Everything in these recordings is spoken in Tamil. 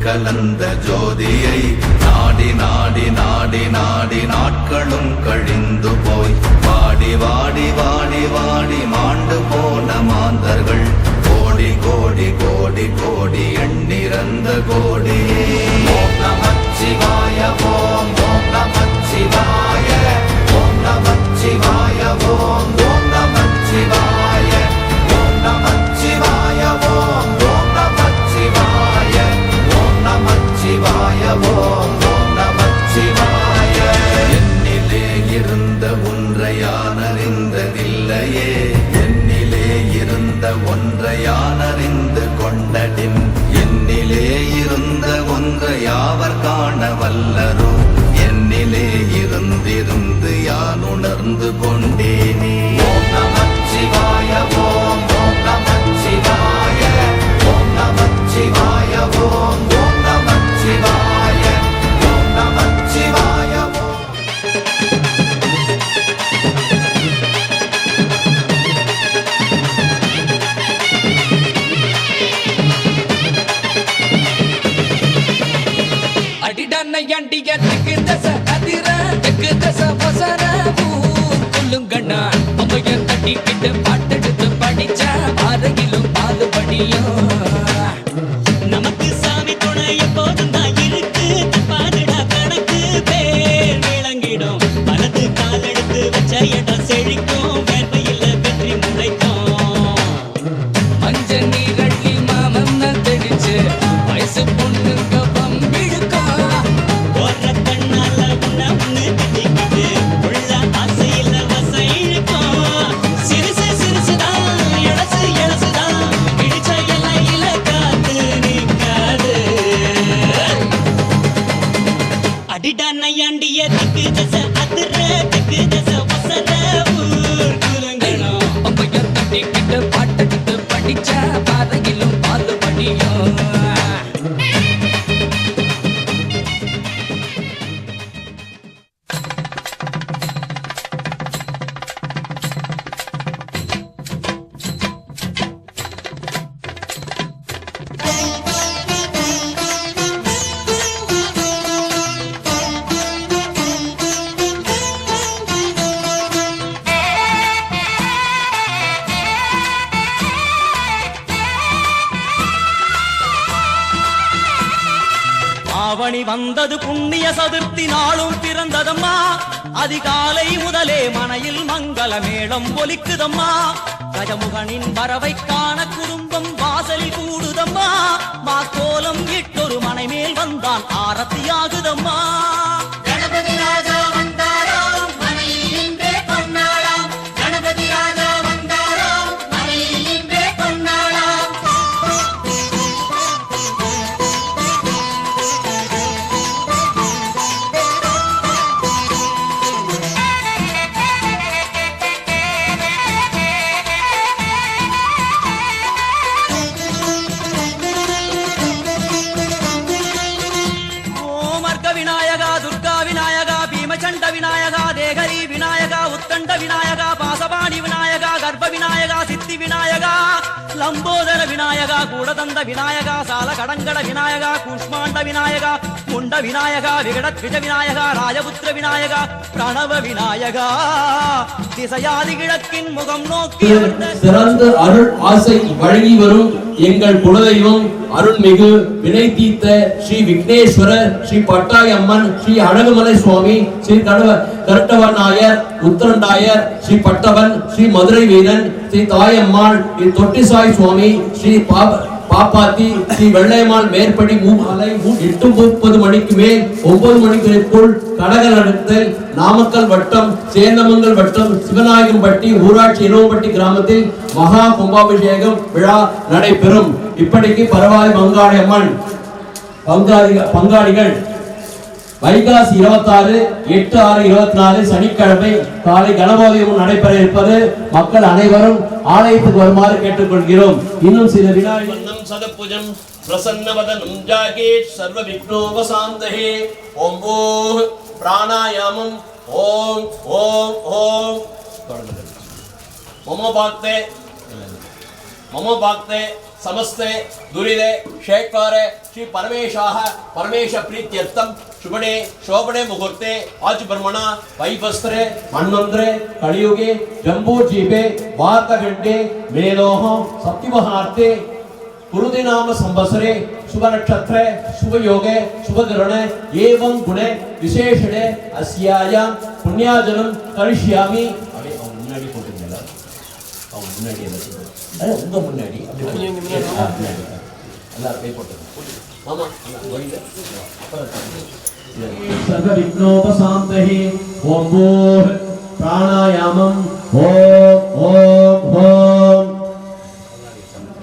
கலந்த ஜோதியை நாடி நாடி நாடி நாடி நாட்களும் கழிந்து போய் வாடி வாடி வாடி வாடி மாண்டு போன மாந்தர்கள் கோடி கோடி கோடி கோடி எண்ணிறந்த கோடியே. ஓம் நமச்சிவாய ஓம் ஓம் நமச்சிவாய ஓம் நமச்சிவாய ஓம் ஓம் நமச்சிவாய ஓம் நமச்சிவாய ஓம் ஓம் நமச்சிவாய ஓம் நமச்சிவாய ஓம் ஓம் நமச்சிவாய. என்னிலே இருந்த ஒன்றை யான் அறிந்ததில்லையே, என்னிலே இருந்த ஒன்றை யான் அறிந்து கொண்டடின், என்னிலே இருந்த ஒன்றை யாவர் காண வல்லரோ, என்னிலே இருந்திருந்து யான் உணர்ந்து கொண்டேனே. ஓம் நமச்சிவாய ஓம் ஓம் நமச்சிவாய ஓம் நமச்சிவாய ஓம் ஓம் நமச்சிவாய ஓம் நமச்சிவாய ஓம். அடிடன்னையண்டிய திக்கு தச அதிர திக்கு தச வசர ஊர் கொல்லுங்கண்ணா அம்மைய தட்டிக்கிட்டு பாட்டெடுத்து படிச்ச அருகிலும் பாலுபடியும் நமக்கு சாமி துணை எப்போதும் தான் இருக்கு. பாதுடா கணக்கு பேர் விளங்கிடும், வலது கால் எடுத்து வச்ச இடம் செழிக்கும், வேர்வையில் வெற்றி முளைக்கும். மஞ்ச நீரள்ளி மாமன்ன தெளிச்சு வயசு பொண்ணுங்க பம்பிழுக்கும். போற கண்ணால உன்ன ஒண்ணு கட்டிக்கிட்டு உள்ள ஆசையில வசை இழுக்கும். சிறுசு சிறுசுதான் இளசு இளசுதான் இடிச்ச இலையில காத்து நிற்காது. அடிடா நையாண்டிய திக்கு தச அதிர திக்கு தச வசர ஊர் குலங்கணும். அம்பைய தட்டிக்கிட்டு பாட்டெடுத்து படிச்ச பாதையிலும் பாலுபடியும். ஆவணி வந்தது புண்ணிய சதுர்த்தி நாளும் பிறந்ததம்மா, அதிகாலை முதலே மனையில் மங்கள மேளம் ஒலிக்குதம்மா. கஜமுகனின் வரவை காண குடும்பம் வாசலில் கூடுதம்மா, மாக்கோலம் இட்டொரு மனை மேல் வந்தான் ஆரத்தியாகுதம்மா. கணபதி ராஜா வந்தாராம் மனையில் இன்றே பொன்னாளாம், கணபதி ராஜா வந்தாராம் மனையில் இன்றே பொன்னாளாம். ஓமர்க விநாயகா துர்கா விநாயகா பீமச்சண்ட விநாயகா தேகரி விநாயகா உத்தண்ட விநாயகா பாசபாணி விநாயகா கர்ப்ப விநாயகா சித்தி விநாயகா லம்போதர விநாயகா கூடதந்த விநாயகா சால கடங்கட விநாயகா கூஷ்மாண்ட விநாயகா முண்ட விநாயகா விகடத்விஜ விநாயகா ராஜபுத்திர விநாயகா பிரணவ விநாயகா திசையாதி கிழக்கின் முகம் நோக்கி சிறந்த அருள் ஆசை வழங்கி வரும் எங்கள் குலதெய்வம் அருள்மிகு வினை தீர்த்த ஸ்ரீ விக்னேஸ்வரர், ஸ்ரீ பட்டாய் அம்மன், ஸ்ரீ அழகுமலை சுவாமி, ஸ்ரீ கரட்டவன் நாயர், உத்தரண்டாயர், ஸ்ரீ பட்டவன், ஸ்ரீ மதுரை வீரன், ஸ்ரீ தாயம்மாள், தொட்டிசாய் சுவாமி, ஸ்ரீ பாப்பாத்தி, ஸ்ரீ வெள்ளையம்மாள் மேற்படி மூமாலை 8:30 மணிக்கு மேல் 9 மணிக்குள் கடக நடத்தல் நாமக்கல் வட்டம் சேந்தமங்கல் வட்டம் சிவநாயகம்பட்டி ஊராட்சி இளவம்பட்டி கிராமத்தில் மகா கும்பாபிஷேகம் விழா நடைபெறும். இப்படிக்கு பரவாய் மங்காளி அம்மன் பங்காளிகள் வைகாசி 26, 8/6/24 சனிக்கிழமை காலை கணபதியும் நடைபெற இருப்பது மக்கள் அனைவரும் ஆலயத்துக்கு வருமாறு கேட்டுக்கொள்கிறோம். இன்னும் சில வினாடிகள் சதபுஜம் பிரசன்னவதனம் ஜாகே சர்வ விக்னோபசாந்தஹே ஓம் ஓம் பிராணாயாமம் ஓம் ஓம் ஓம் மம பாக்தே मम भक्ते समस्ते दुरिदे शेखरे श्री परमेशाः परमेश प्रीत्यर्थम शुभने शोभने मुहूर्ते आज ब्रह्मणा वैवस्त्रे मन्वंतरे कलियुगे जम्बूद्वीपे वार्तघण्टे मेलोह सप्तमहार्ते गुरुदिनाम संवत्सरे शुभ नक्षत्रे शुभ योगे शुभ ग्रहणे एवं गुणे विशेषणे अस्यायां पुण्याजनं करिष्यामि अबे मुन्नाडी போட்டுங்க அவ முன்னாடி அது உங்க முன்னாடி அப்படி எல்லாரும் கை போட்டுங்க ஆமா வழியில सर्व विघ्नोपशान्तहि ओम भूः प्राणायामम् ओम ओम ओम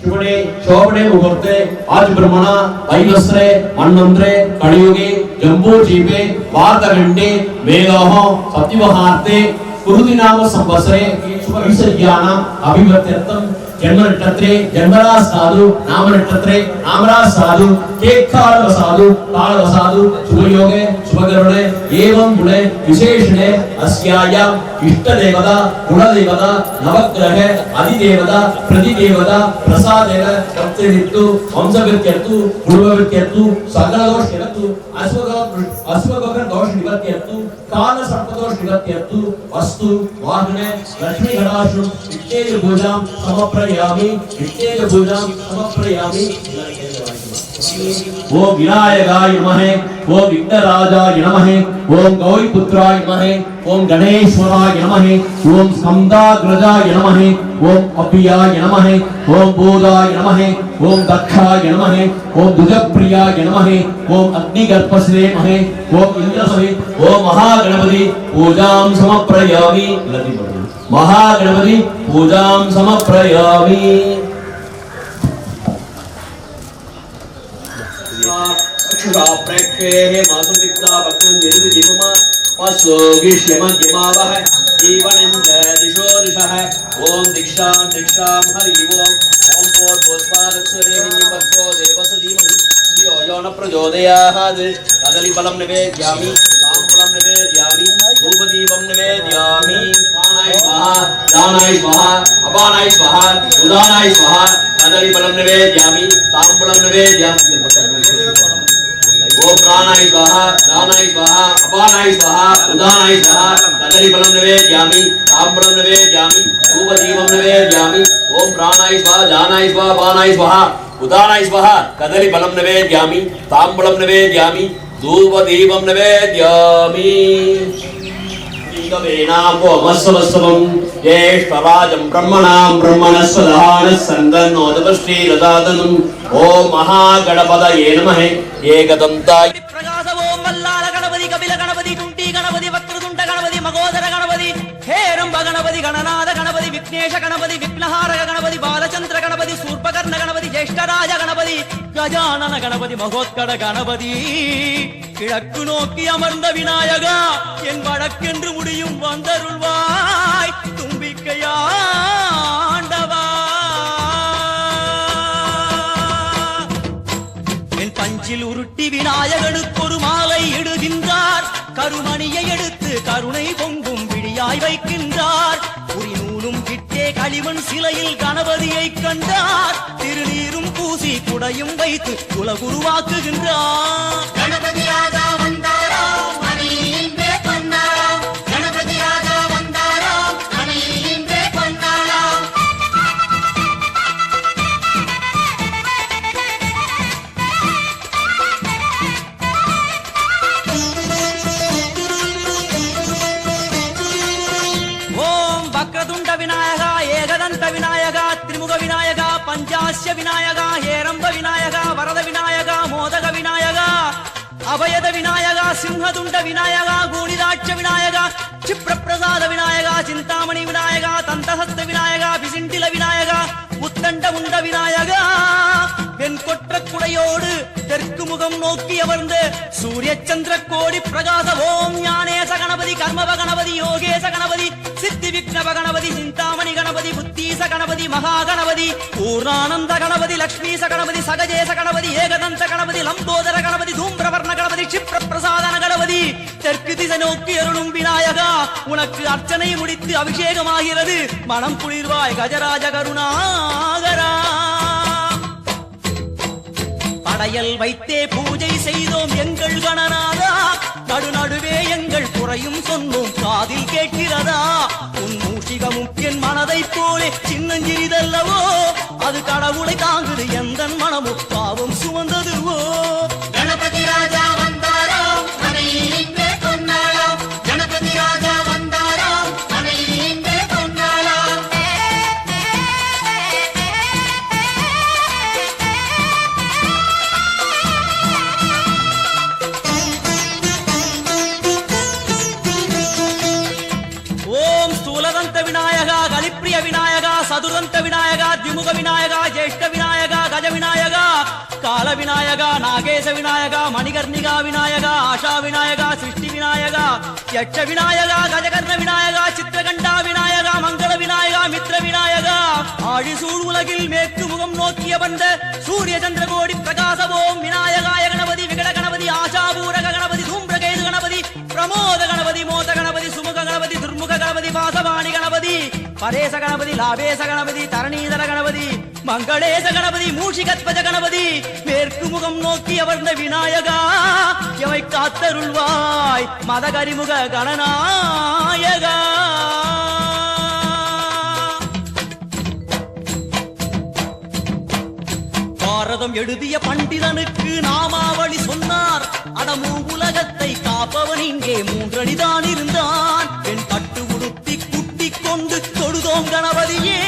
शुभने शोभने मुहूर्ते आज ब्रह्मणा वैवस्त्रे मन्वंतरे कलियुगे जम्बूद्वीपे वार्तघण्टे मेलोह सप्तमहार्ते गुरुदिनाम संवत्सरे शुभ विसर्जनाम् अभिवर्त्यर्थं जन्म नक्षत्रे जन्मराज साधु नाम नक्षत्रे नामराज साधु केकाल साधु काल साधु शुभ योगे शुभ ग्रहणे एवं गुणे विशेषणे अस्यायां इष्ट देवता कुल देवता नवग्रह अधिदेवता प्रतिदेवता प्रसादेन सप्तऋतु वंशवृत्यर्थु कुलवृत्यर्थु सकल दोष निवृत्तु अश्वगोत्र दोष निवृत्त्यर्थु काल सर्प दोष निवृत्त्यर्थु वस्तु वाहने लक्ष्मी गणाशु इत्येव पूजां समर्पयामि इत्येव पूजां समर्पयामि ओम विनायकाय नमः ओम विघ्नराजाय नमः ओम गौरीपुत्राय नमः ओम गणेश्वराय नमः ओम स्कंदाग्रजाय नमः ओम अप्रियाय नमः ओम बोधाय नमः ओम दक्षाय नमः ओम दुजप्रियाय नमः ओम अग्निगर्भस्रे नमः ओम इंद्रसवे ओम महागणपति पूजां समर्पयामि महागणपति पूजां समर्पयामि अक्षुरा प्रेक्षे हे मासु दिक्ता भक्तन निरुद्ध जीवमा पशोगिष्यमध्यमावह जीवनञ्च दिशो दिशः ओम दीक्षां दीक्षां हरि ओम ओम पोद्वस्वारक्षरे हिन्निपत्तो देवस धीमहि धियो यो न प्रचोदयात् कदलीफलं निवेदयामि ताम्बूलं निवेदयामि धूपदीपं निवेदयामि प्राणाय स्वाहा दानाय स्वाहा अपानाय स्वाहा उदानाय स्वाहा कदलीफलं निवेदयामि ताम्बूलं निवेदयामि ओम प्राणाय स्वाहा दानाय स्वाहा अपानाय स्वाहा उदानाय स्वाहा कदलीफलं निवेदयामि ताम्बूलं निवेदयामि धूपदीपं निवेदयामि ओम प्राणाय स्वाहा दानाय स्वाहा अपानाय स्वाहा उदानाय स्वाहा कदलीफलं निवेदयामि ताम्बूलं निवेदयामि धूपदीपं निवेदयामि ोमस्वस्वं ज्येष्ठराजं ब्रह्मणां ब्रह्मणस्वधानस्सन्दन्नोदपश्रीरदातनुम् ओम महागणपतये नमः एकदन्ताय प्रकाश ओम मल्लाल गणपति कपिल गणपति कुंटी गणपति वक्रतुंड गणपति मगोदर गणपति हेरंब गणपति गणनाथ गणपति विघ्नेश गणपति विघ्नहारक गणपति बालचंद्र गणपति सूर्पकर्ण गणपति ज्येष्ठराज गणपति गजानन गणपति महोत्कट गणपति கிழக்கு நோக்கி அமர்ந்த விநாயகா என் வழக்கென்று முடியும் வந்தருள்வாய் தும்பிக்கையாண்டவா என் பஞ்சில் உருட்டி விநாயகனுக்கு ஒரு மாலை இடுகின்றார் கருமணியை எடுத்து கருணை பொங்கும் விழியாய் வைக்கின்றார் குறி நூலும் கிட்டே களிமண் சிலையில் கணபதியை கண்டார் திருநீரும் பூசி குடையும் வைத்து குலகுருவாக்குகின்றார் गणपति राजा वंदारो मणिइंद्रे पन्नारो गणपति राजा वंदारो मणिइंद्रे पन्नारो ओम वक्रतुंड विनायका एकदंत विनायका त्रिमुख विनायका पंचास्य विनायका हेरंब विनायका वरद विनायका मोदक विनायका अभयद विनायका सिंहतुंड विनायका गूणिदाक्ष विनायका क्षिप्रप्रसाद विनायका चिंतामणि विनायका तंतहस्त विनायका पिसिंटिल विनायका उत्तंडमुंड विनायका வெண்கொற்ற குடையோடு தெற்கு முகம் நோக்கி அமர்ந்து சூரிய சந்திர கோடி பிரகாச ஓம் ஞானேச கணபதி கர்மவ கணபதி யோகேச கணபதி சித்தி விக்னவ கணபதி சிந்தாமணி கணபதி புத்தீச கணபதி மகா கணபதி பூர்ணானந்த கணபதி லக்ஷ்மீச கணபதி சகஜேச கணபதி ஏகதந்த கணபதி லம்போதர கணபதி தூம்பிரவர்ண கணபதி क्षिप्र பிரசாதன கணபதி தெற்கு திசை நோக்கி அருளும் விநாயகா உனக்கு அர்ச்சனை முடித்து அபிஷேகமாகிறது மனம் குளிர்வாய் கஜராஜ கருணாகரா படையல் வைத்தே பூஜை செய்தோம் எங்கள் கணநாதா நடுநடுவே எங்கள் குறையும் சொன்னோம் காதில் கேட்கிறதா உன் மூஷிகமும் என் மனதை போலே சின்னஞ்சிறிதல்லவோ அது கடவுளை தாங்குது எந்த மனமும் பாவம் சுமந்ததுவோ கணபதி ராஜா வந்தாரோ மனையில் இன்றே கொண்டாளாம் கணபதி ராஜா வந்தாரோ மனையில் இன்றே கொண்டாளாம் ஓம் ஸ்தூலதந்த விநாயகா கலிப்பிரிய விநாயகா சதுரந்த விநாயகா திமுக விநாயகா ஜேஷ்ட விநாயகா கஜ விநாயகா கால விநாயகா நாகேச விநாயகா மணிகர்ணிகா விநாயகா ஆஷா விநாயகா சிருஷ்டி விநாயகா யட்ச விநாயகா கஜகர்ண விநாயகா சித்திரகண்டா விநாயகா மங்கள விநாயகா மித்ர விநாயகா ஆழிசூழ் உலகில் மேற்கு முகம் நோக்கிய வந்த சூரிய சந்திரகோடி பிரகாசவோம் விநாயகாய கணபதி விகட கணபதி ஆஷாபூரக கணபதி தூம்பிரகேது கணபதி பிரமோத கணபதி மோத கணபதி சுமுக கணபதி துர்முக கணபதி வாசவாணி கணபதி பரேச கணபதி லாபேச கணபதி தரணீதர கணபதி மங்களேச கணபதி மூஷிகத்வஜ கணபதி மேற்கு முகம் நோக்கி அமர்ந்த விநாயகா எவை காத்தருள்வாய் மதகரிமுக கணநாயகா பாரதம் எழுதிய பண்டிதனுக்கு நாமாவளி சொன்னார் அடமூ உலகத்தை காப்பவன் இங்கே மூன்றடிதான் இருந்தான் என் பட்டு உடுத்தி குட்டிக் கொண்டு தொழுதோம் கணபதியே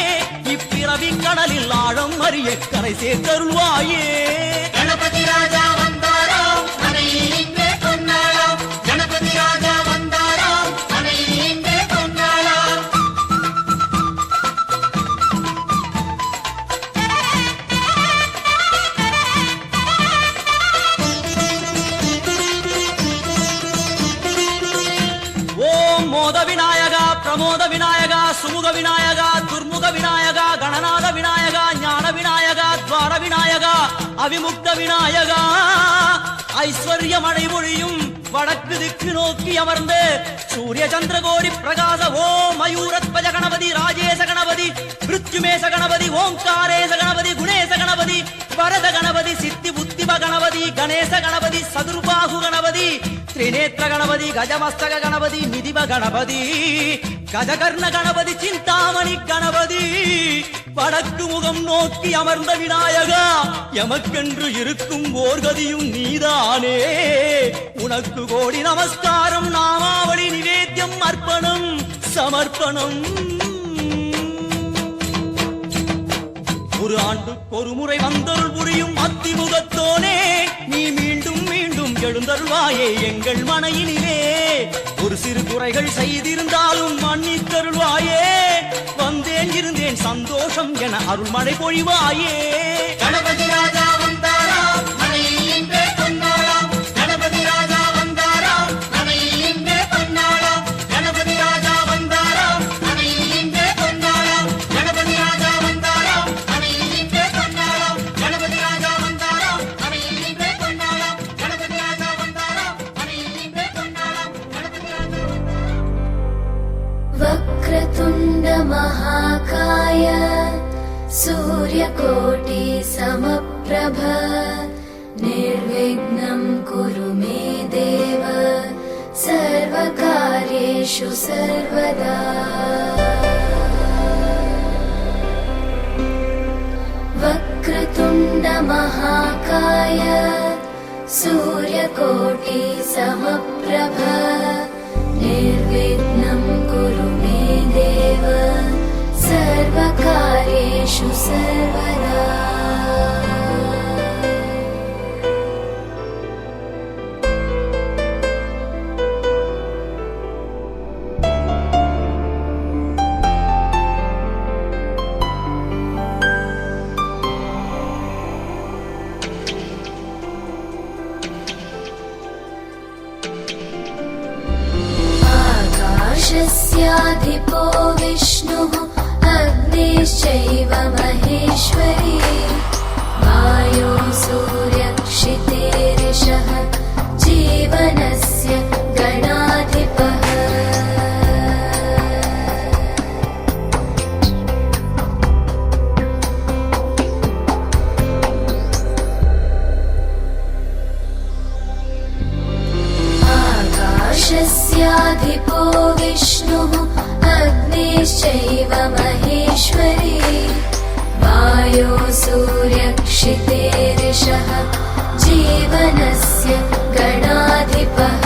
இப்பிறவி கடலில் ஆழம் அறிய கரை சேர்த்தருள்வாயே கணபதி ராஜா வந்தாரோ மனையில் இன்றே கொண்டாளாம் கணபதி ராஜா வந்தாரோ மனையில் இன்றே கொண்டாளாம் ஓம் மோத விநாயகா பிரமோத விநாயகா சுமுக விநாயகா துர்முக விநாயகா கணநாத விநாயகா ஞான விநாயகா துவார விநாயகா அவிமுக்த விநாயகா ஐஸ்வர்ய மழை மொழியும் வடக்கு திக்கு நோக்கி அமர்ந்து சூரிய சந்திரகோடி பிரகாச ஓம் மயூரத்வஜ கணபதி ராஜேச கணபதி மிருத்யுமேச கணபதி ஓம்காரேச கணபதி குணேச கணபதி வரத கணபதி சித்தி புத்திப கணபதி கணேச கணபதி சதுர்பாகு கணபதி திரிநேத்திர கணபதி கஜமஸ்தக கணபதி நிதிப கணபதி கஜகர்ண கணபதி சிந்தாமணி கணபதி வடக்கு முகம் நோக்கி அமர்ந்த விநாயகா எமக்கென்று இருக்கும் ஓர்கதியும் நீதானே உனக்கு கோடி நமஸ்காரம் நாமாவளி நிவேத்தியம் அர்ப்பணம் சமர்ப்பணம் ஒரு ஆண்டுக்கு ஒரு முறை வந்தருள் புரியும் அத்திமுகத்தோனே நீ மீண்டும் மீண்டும் எழுந்தருள்வாயே எங்கள் மனையினிலே ஒரு சிறு குறைகள் செய்திருந்தாலும் மன்னித்தருள்வாயே வந்தேன் இருந்தேன் சந்தோஷம் என அருள்மழை பொழிவாயே கணபதி ராஜா வந்தாரோ மனையில் இன்றே கொண்டாளாம் கணபதி ராஜா வந்தாரோ மனையில் இன்றே கொண்டாளாம் கணபதி ராஜா வந்தாரோ மனையில் இன்றே கொண்டாளாம் கணபதி ராஜா வந்தாரோ மனையில் இன்றே கொண்டாளாம் கணபதி ராஜா வந்தாரோ மனையில் இன்றே கொண்டாளாம் கணபதி ராஜா வந்தாரோ மனையில் இன்றே கொண்டாளாம் கணபதி ராஜா वक्रतुण्ड महाकाय सूर्यकोटि समप्रभ निर्विघ्नं कुरु मे देव सर्वकार्येषु सर्वदा वक्रतुण्ड महाकाय सूर्यकोटि समप्रभ निर्विघ्नं कुरु मे देव सर्वकार्येषु सर्वदा आकाशस्याधिपो विष्णुः अग्निश्चैव महेश्वरः महेश्वरी वायो सूर्यक्षितेरिषः जीवनस्य गणाधिपः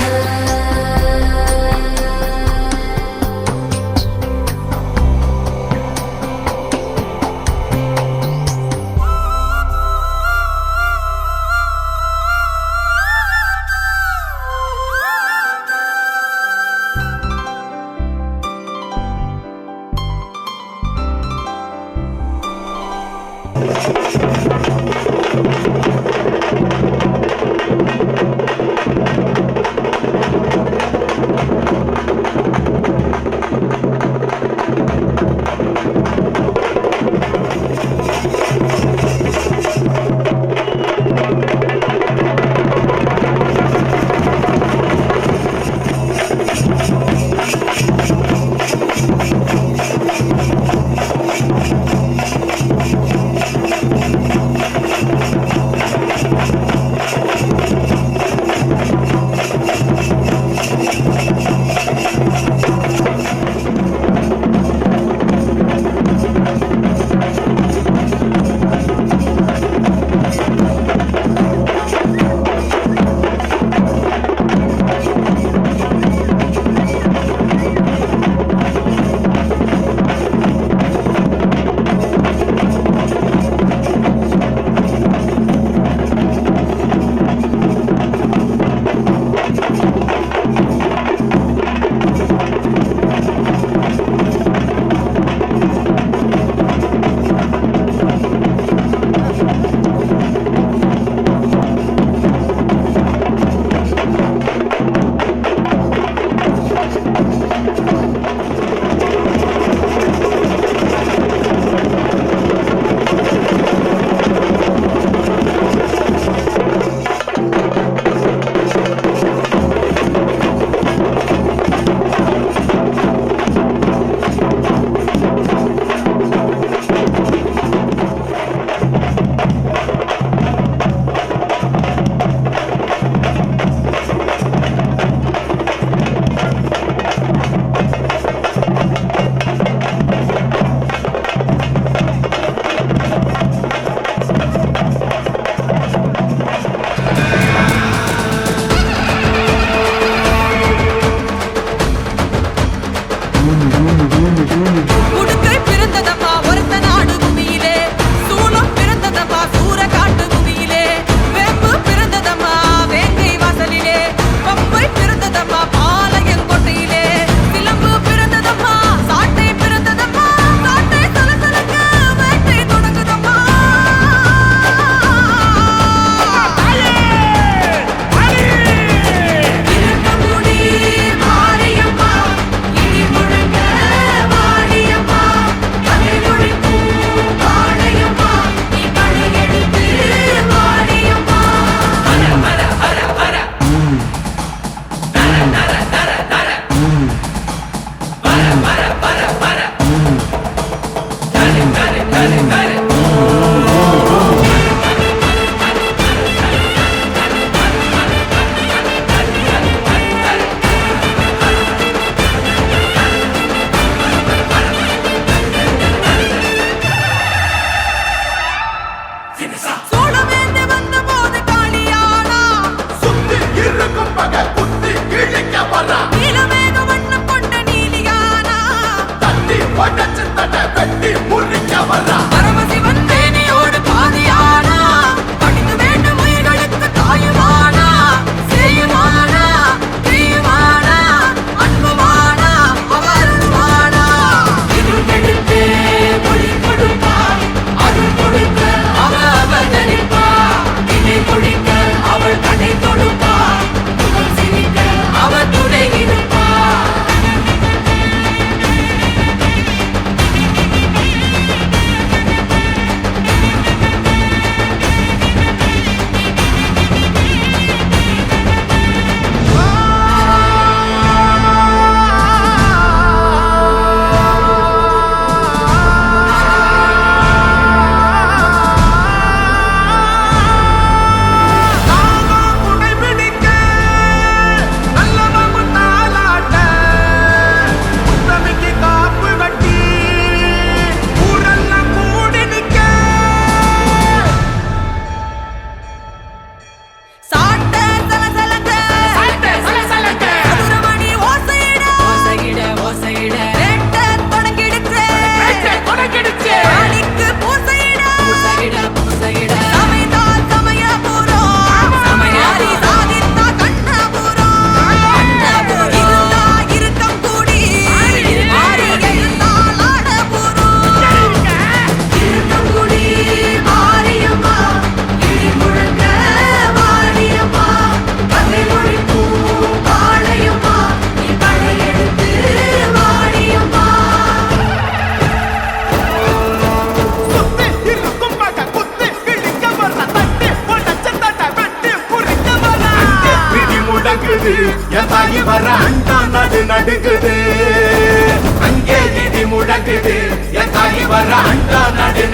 வர அண்டா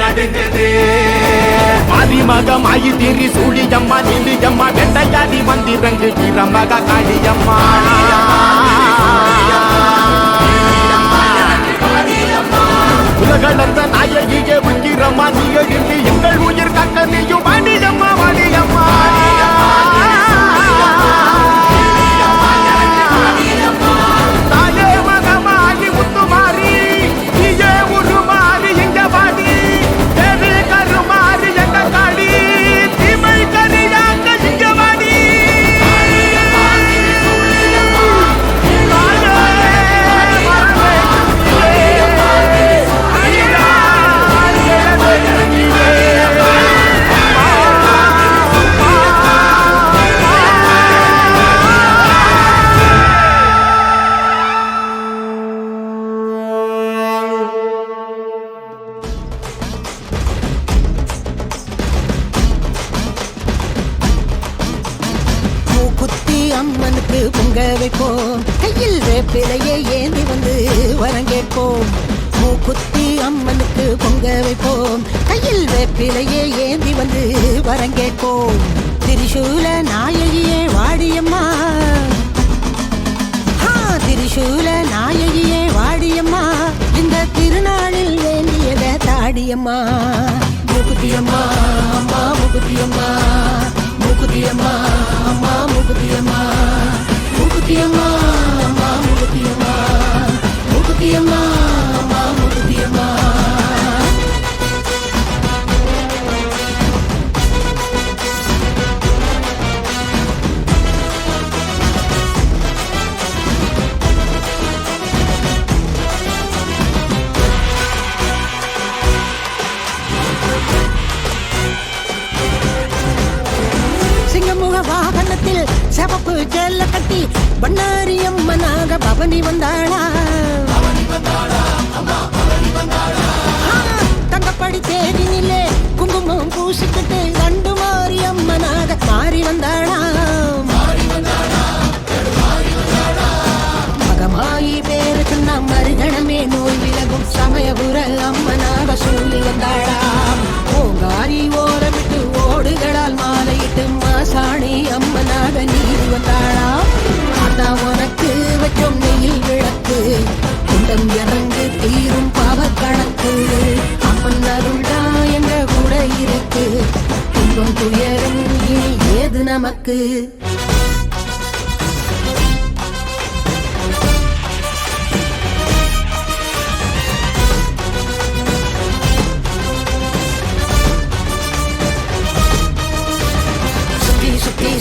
நடுங்குது ஆதிமகமாயி திரி சூழியம்மா நீலியம்மா வெண்டையாதி மந்திரங்கு வீரமக காளியம்மா உலகளந்த நாயகியே உயிரம்மா நீ எழுந்து எங்கள் உயிர் காக்க நீயும் வாணியம்மா வாணியம்மா தாயே மகமாகி முத்துமாரி நீயே உருமாறி இங்க வாடி தேவி கருமாறி எங்க காளி தீமை கரியாங்க இங்க வாடி அம்மனுக்கு பொங்க வைப்போம் கையில் வேப்பிலையை ஏந்தி வந்து வரங்கேற்போம் மூக்குத்தி அம்மனுக்கு பொங்க வைப்போம் கையில் வேப்பிலையை ஏந்தி வந்து வரங்கேற்போம் திரிசூல நாயகியே வாடியம்மா திரிசூல நாயகியே வாடியம்மா இந்த திருநாளில் வேண்டியத தாடியம்மா மூக்குத்தியம்மா அம்மா மூக்குத்தியம்மா மூக்குத்தியம்மா அம்மா மூக்குத்தியம்மா மூக்குத்தியம்மா அம்மா மூக்குத்தியம்மா மூக்குத்தியம்மா அம்மா மூக்குத்தியம்மா வாகனத்தில் சிவப்பு ஜெல்ல கட்டி பண்ணாரி அம்மனாக பவனி வந்தாளா தங்கப்படி தேரினிலே குங்குமம் பூசிக்கிட்டு கண்டு மாறி அம்மனாக மாறி வந்தாளா மகமாயி பேரு சொன்ன மறுகணமே நோய் விலகும் சமயபுர அம்மனாக சொல்லி வந்தாளா ஓங்காரி ஓரமிட்டு ஓடுகளால் மாலையிட்டு மாசாணி அம்மனாக நீர் வந்தாளா ஆத்தா உனக்கு வச்சோம் நெயில் விளக்கு குண்டம் இறங்கு தீரும் பாவ கணக்கு அம்மன் அருள்டா எங்க கூட இருக்கு துன்பம் துயரம் இனி ஏது நமக்கு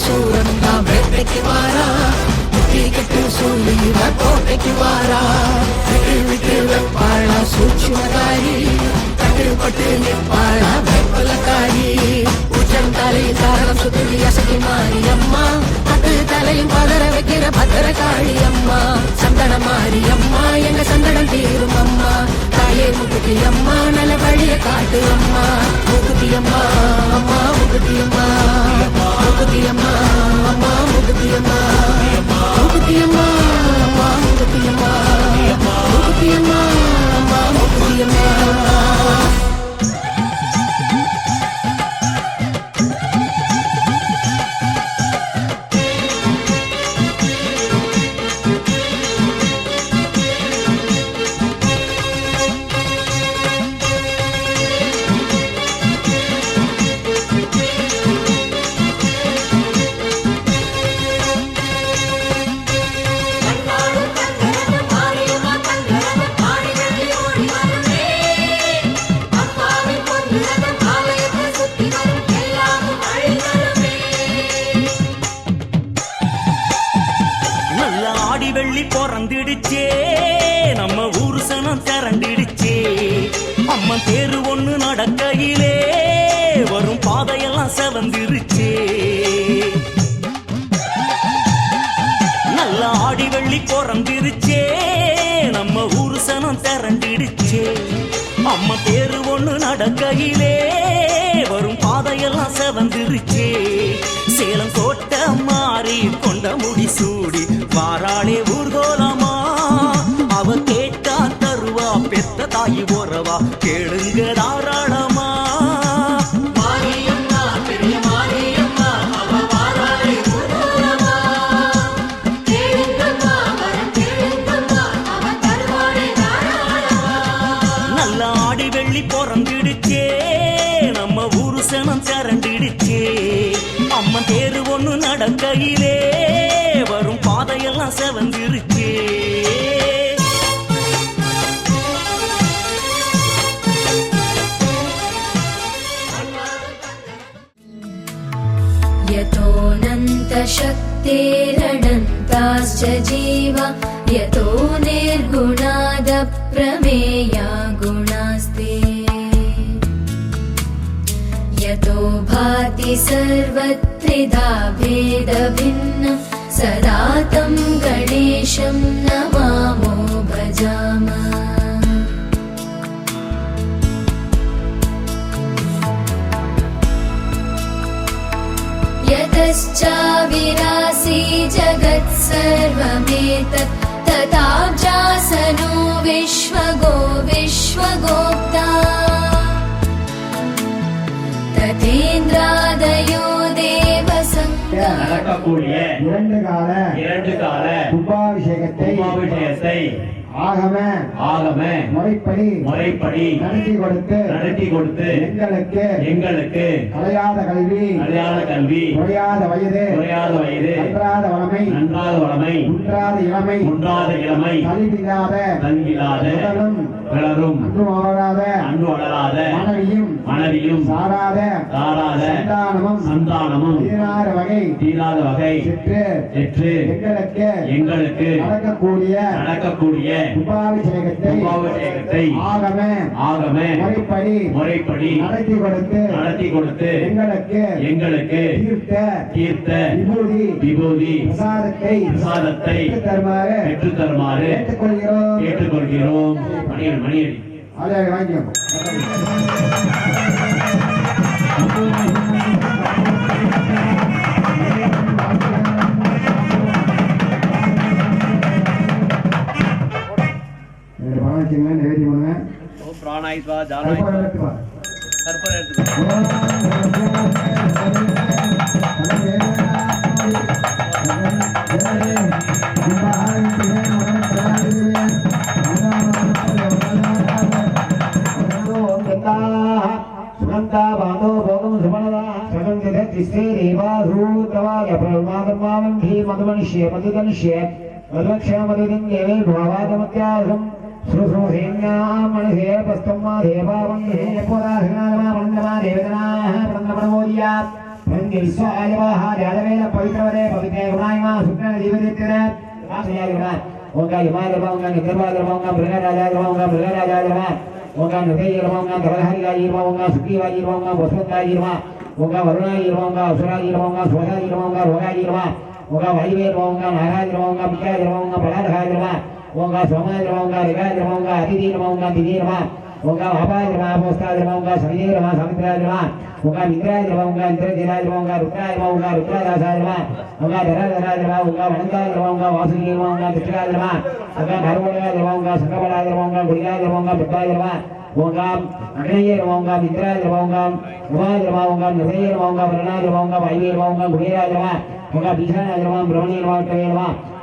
சூரன் தான் வேட்டைக்கு வாரா முட்டி கட்டு சொல்லி கோட்டைக்கு வாரா விட்டு விட்டு வைப்பாளா சூட்சுமதாரி கட்டுப்பட்டு நிற்பாளா வெப்பலக்காரி உச்சம் தலை தாரகம் சுத்தி அசைக்கு மாறி அம்மா அது தலையும் பதற வைக்கிற பத்திர காளி அம்மா சந்தன மாறி அம்மா எங்க சந்தனம் தீரும் அம்மா தாயே முக்குத்தி அம்மா நல்ல வழிய காட்டு அம்மா முக்குத்தி அம்மா அம்மா முக்குத்தி அம்மா முக்குத்தி அம்மா அம்மா முக்குத்தி அம்மா முக்குத்தி அம்மா அம்மா முக்குத்தி அம்மா முக்குத்தி அம்மா அம்மா முக்குத்தி அம்மா வெள்ளி பிறந்திடுச்சே நம்ம ஊரு சனம் திரண்டிடுச்சே அம்மன் தேரு ஒண்ணு நடக்கையிலே வரும் பாதையெல்லாம் செவந்திருச்சே நல்ல ஆடி வெள்ளி பிறந்திருச்சே நம்ம ஊரு சனம் திரண்டிடுச்சே அம்மன் தேரு ஒண்ணு நடக்கையிலே வரும் பாதையெல்லாம் செவந்திருச்சே சேலம் கோட்டை மாறி கொண்ட முடி சூடி வாராளே ஊர்கோலமா அவ கேட்டா தருவா பெத்த தாயி ஒரு சொல்லவா கேளுங்க தாராளமா. மாரியம்மா பெரிய மாரியம்மா அவ வாராளே ஊரூரமா. கேளுங்கம்மா வரம் கேளுங்கம்மா அவ தருவாளே தாராளமா. நல்ல ஆடி வெள்ளி பிறந்திடுச்சே நம்ம ஊரு சனம் திரண்டிடுச்சே. அம்மன் தேரு ஒண்ணு நடக்கையிலே வரும் பாதையெல்லாம் செவந்திருச்சே. यतोऽनन्तशक्तिरनन्ताश्च जीवा यतो निर्गुणादप्रमेया गुणास्ते यतो भाति सर्वत्रिधा भेदभिन्न सदा तं गणेशं नमामो भजामः. यतश्चाविरासी जगत्सर्वमेतत् तथाब्जासनो विश्वगो विश्वगोप्ता तथेन्द्रादयो देवसङ्गा நடக்கக்கூடிய இரண்டு கால கும்பாபிஷேகத்தை ஆகம முறைப்படி நடத்தி கொடுத்து எங்களுக்கு கலையாத கல்வி குறையாத வயது நன்றாத வளமை குன்றாத இளமை கல்வியில்லாத வளரும் அன்று வளராத மனைவியும் சாராத சந்தானமும் தீராத வகை செற்று எங்களுக்கு நடக்கக்கூடிய கும்பாபிஷேகத்தை ஆகம முறைப்படி நடத்தி கொடுத்து எங்களுக்கு தீர்த்த விபூதி பிரசாதத்தை பெற்று தருமாறு கேட்டுக்கொள்கிறோம். மணியடி பிராணாயிஸ்வா ஜானாயிஸ்வா கற்பனை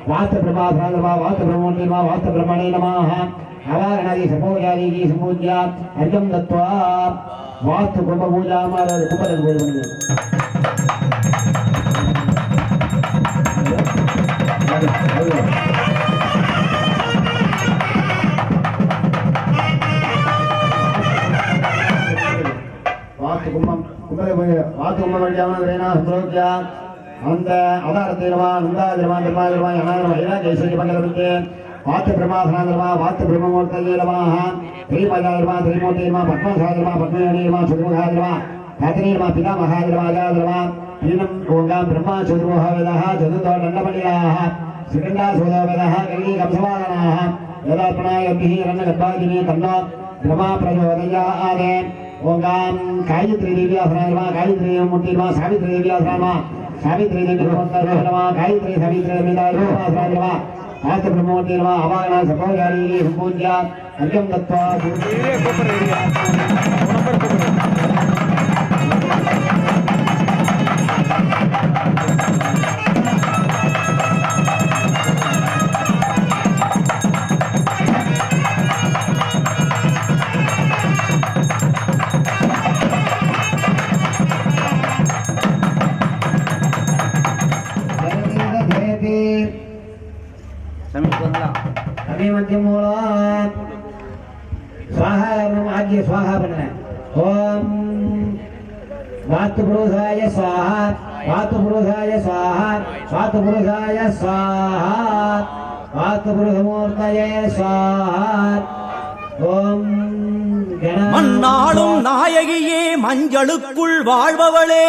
वास्तु ब्रह्मणे नमः अवारणादि सपोजादि संपूज्य अर्घ्यं दत्त्वा वास्तु कुंभ पूजा वास्तु कुंभ அந்த அவதாரத்திலமா நந்தாதிரமா திருமாதிரமா யமாதிரமா எல்லா தேசிய பண்டகத்துக்கு வாத்து பிரமாசனாதிரமா வாத்து பிரம்மமூர்த்தயிலமாக திரிபதாதிரமா திரிமூர்த்தியிலமா பத்மசாதிரமா பத்மயோனியிலமா சுதுமுகாதிரமா பத்னியிலமா பிதாமகாதிரமா அஜாதிரமா பீனம் ஓங்காம் பிரம்மா சுதுமுகவேதः சதுர்தோ தண்டமணியாः சிகண்டா சோதோவேதः கல்லி கம்சவாதனாः வேதாத்மனாயபிः ரன்னகர்ப்பாதினி தன்னோ பிரமா பிரச்சோதயாதே ஓங்காம் காயத்ரி தேவி ஆசனாதிரமா காயத்ரி மூர்த்தியிலமா சாவித்ரி தேவி ஆசனாதிரமா सावित्री देवी गायत्री सवित्री வாத்து பிரம்மோதே நம அவாகனா சகோதரி பூஜா அர்க்கம் தத்வா स्वाहा बनना ओम वातु पुरुषाय स्वाहा वातु पुरुषाय स्वाहा वातु पुरुषाय स्वाहा वातु पुरुषमूर्तये स्वाहा ओम மண்ணாளும் நாயகியே மஞ்சளுக்குள் வாழ்பவளே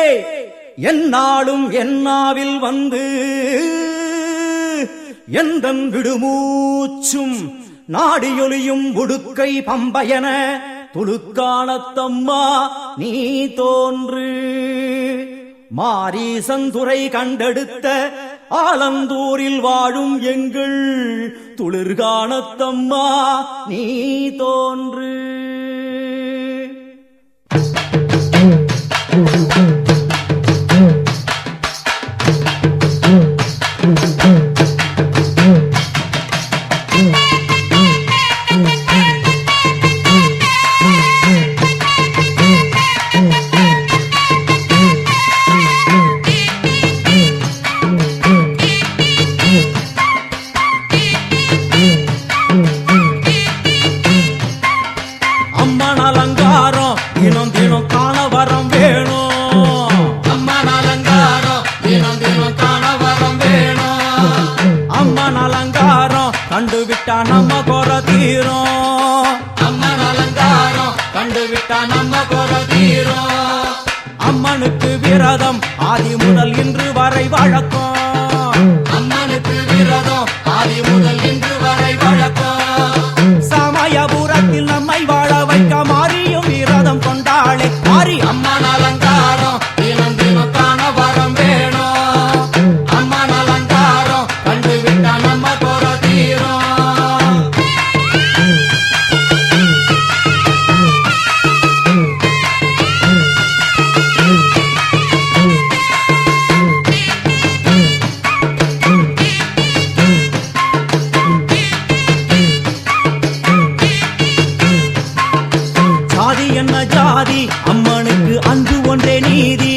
என்னாலும் என்னாவில் வந்து எந்தன் விடுமூச்சும் நாடியொலியும் உடுக்கை பம்பயன துளுக்கானத்தம்மா நீ தோன்று மாரீசந்துரை கண்டெடுத்த ஆலந்தூரில் வாழும் எங்கள் துளிர்கானத்தம்மா நீ தோன்று நம்ம கொர தீரும் அம்மன் அலங்காரம் கண்டுவிட்டா நம்ம கொர தீரும் அம்மனுக்கு விரதம் ஆதி முதல் இன்று வரை வழக்கம் அம்மனுக்கு விரதம் ஆதி முதல் இன்று வரை வழக்கம் சமயபுரத்தில் நம்மை வாழ வைக்க மாறியும் விரதம் கொண்டாளே மாறி அம்மன் அலங்காரம் தினம் தினம் காண வரம் வேணும் அம்மன் அலங்காரம் கண்டுவிட்டா நம்ம கொர தீரும் ஜாதி அம்மனுக்கு அன்பு ஒன்றே நீதி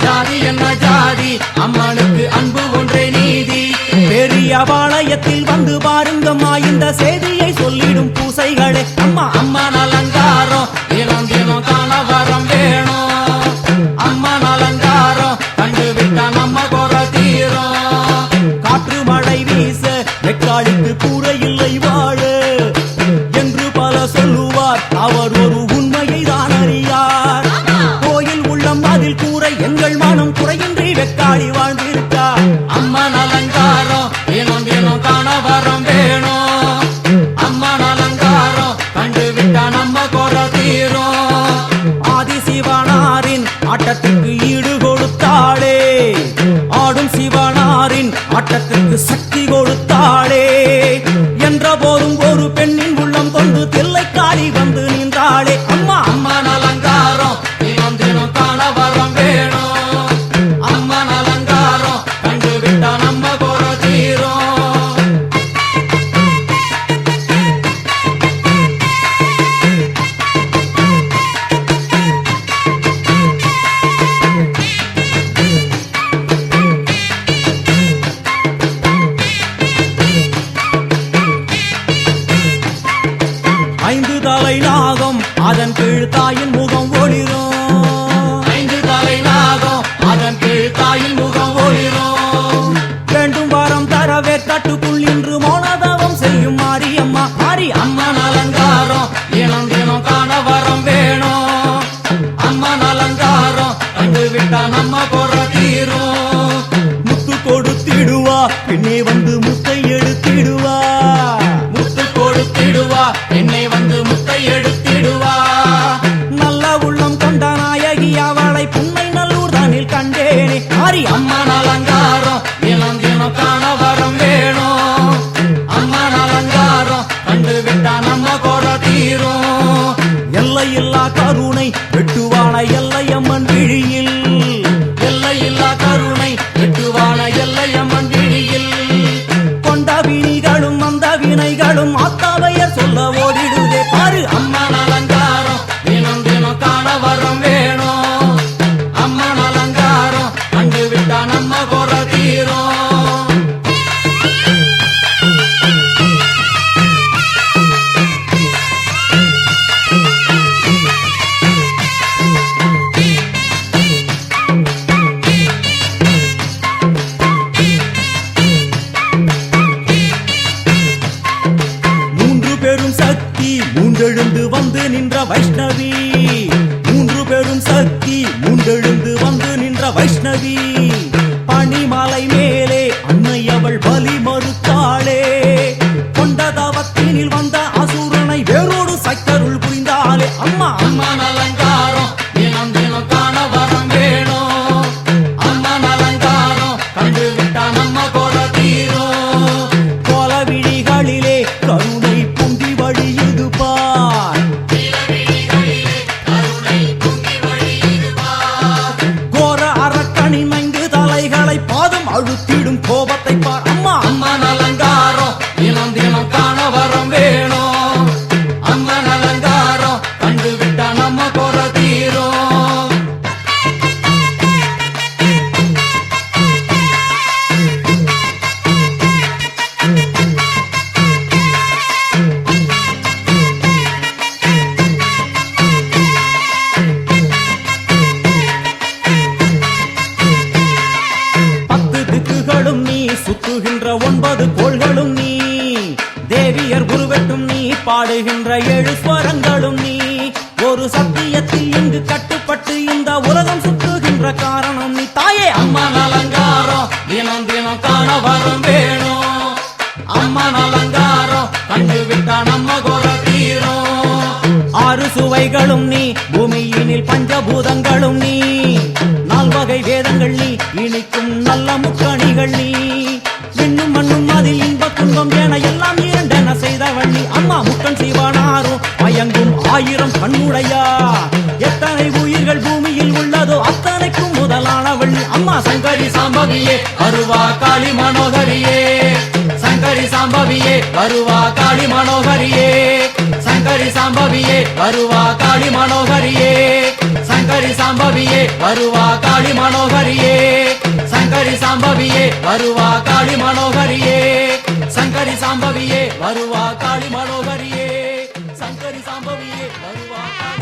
ஜாதி என்ன ஜாதி அம்மனுக்கு அன்பு ஒன்றே நீதி பெரிய பாளையத்தில் வந்து பாருங்கம்மா இந்த செய்தியை சொல்லிடும் பூசைகளே அம்மா அம்மன் அலங்காரம் தினம் தினம் காண வரம் வேணும் அம்மன் அலங்காரம் கண்டுவிட்டா நம்ம கொர தீரும் காற்று மழை வீச வெக்காளுக்கு கூரை இல்லை வாழ என்று பல சொல்லுவார் அவர் ஒரு உண்மையை தான் அறியார் கோயில் உள்ளம் அதில் கூரை எங்கள் மனம் குறையின்றி வெக்காளி வாழ்ந்திருக்கார் அம்மன் அலங்காரம் தினம் தினம் காண வரம் வேணும் அம்மன் அலங்காரம் கண்டுவிட்டா நம்ம கொர தீரும் ஆதி சிவனாரின் ஆட்டத்துக்கு ஈடு கொடுத்தாளே ஆடும் சிவனாரின் ஆட்டத்துக்கு சக்தி கொடுத்தாளே என்ற போதும் ஒரு பெண்ணின் உள்ளம் கொண்டு தில்லைக்காளி வந்து நின்றாளே அம்மா அம்மன் அலங்காரம் தினம் தினம் காண வரம் வேணும் அம்மன் அலங்காரம் கண்டுவிட்டா நம்ம கொர தீரும் ஐந்து தலை நாகம் அதன் கீழ் தாயின் முகம் ஒளிரும் ஐந்து தலை நாகம் அதன் கீழ் தாயின் முகம் ஒளிரும் வேண்டும் வாரம் தரவே கட்டுக்குள் இன்று மௌனதவம் செய்யும் மாரியம்மா மாரி அம்மன் அலங்காரம் தினம் தினம் காண வரம் வேணும் அம்மன் அலங்காரம் கண்டுவிட்டா நம்ம கொர தீரும் முத்து கொடுத்திடுவா பின்னே வந்து முத்தை எடுத்திடுவா முத்து கொடுத்திடுவா என்னை வந்து முத்தை எடுத்திடுவா நல்ல உள்ளம் கொண்ட நாய எல்லையில்லா கருணை வெட்டுவான எல்லையம்மன் விழியில் எல்லையில்லா கருணை வெட்டுவான எல்லையம்மன் விழியில் கொண்ட விழிகளும் அந்த வினைகளும் அத்தாவையர் சொல்ல ஓடிடுதே பாரு அம்மன் அலங்காரம் தினம் தினம் காண வரம் வேணும் அம்மன் அலங்காரம் கண்டு விட்டா நம்ம குறை தீரும் மூன்றெழுந்து வந்து நின்ற வைஷ்ணவி மூன்று பெரும் சக்தி மூன்றெழுந்து வந்து நின்ற வைஷ்ணவி பனிமலை மேலே அன்னை அவள் பலி மறுத்தாளே கொண்ட தவத்தினில் வந்த அசுரனை வேரோடு சைத்தருள் புரிந்தாளே அம்மா அம்மன் அலங்காரம் தினம் தினம் காண வரம் வேணும் அம்மன் அலங்காரம் கண்டு விட்டா நம்ம குறை தீரும் கோல விழிகளிலே கருணை பொங்கி வழியுது பார் கோர அரக்கனின் 5 தலைகளை பாதம் அழுத்திடும் கோபத்தை பார் அம்மா அம்மன் அலங்காரம் தினம் தினம் காண வரம் வேணும் அம்மன் அலங்காரம் கண்டு விட்டா நம்ம குறை தீரும் சுத்துகின்ற 9 கோள்களும் நீ தேவியர் குருவெட்டும் நீ பாடுகின்ற 7 ஸ்வரங்களும் நீ ஒரு சத்தியத்தில் இங்கு கட்டுப்பட்டு இந்த உலகம் சுத்துகின்ற காரணம் நீ தாயே அம்மன் அலங்காரம் தினம் தினம் காண வரம் வேணும் அம்மன் அலங்காரம் கண்டு விட்டா நம்ம குறை தீரும் 6 சுவைகளும் நீ பூமியினில் பஞ்சபூதங்களும் நீ 4 வகை வேதங்கள் நீ இனிக்கும் நல்ல முக்கணிகள் நீ விண்ணும் மண்ணும் அதில் இன்ப துன்பம் என எல்லாம் இரண்டென செய்தவள் நீ அம்மா முக்கன் சிவனாரும் மயங்கும் 1000 கண்ணுடையா எத்தனை உயிர்கள் பூமியில் உள்ளதோ அத்தனைக்கும் முதலானவள் நீ அம்மா சங்கரி சாம்பவியே வருவா காளி மனோகரியே சங்கரி சாம்பவியே வருவா காளி மனோகரியே சங்கரி சாம்பவியே வருவா காளி மனோகரியே சங்கரி சாம்பவியே வருவா காளி மனோகரியே சங்கரி சாம்பவியே வருவா காளி மனோகரியே சங்கரி சாம்பவியே வருவா காளி மனோகரியே சங்கரி சாம்பவியே வருவா காளி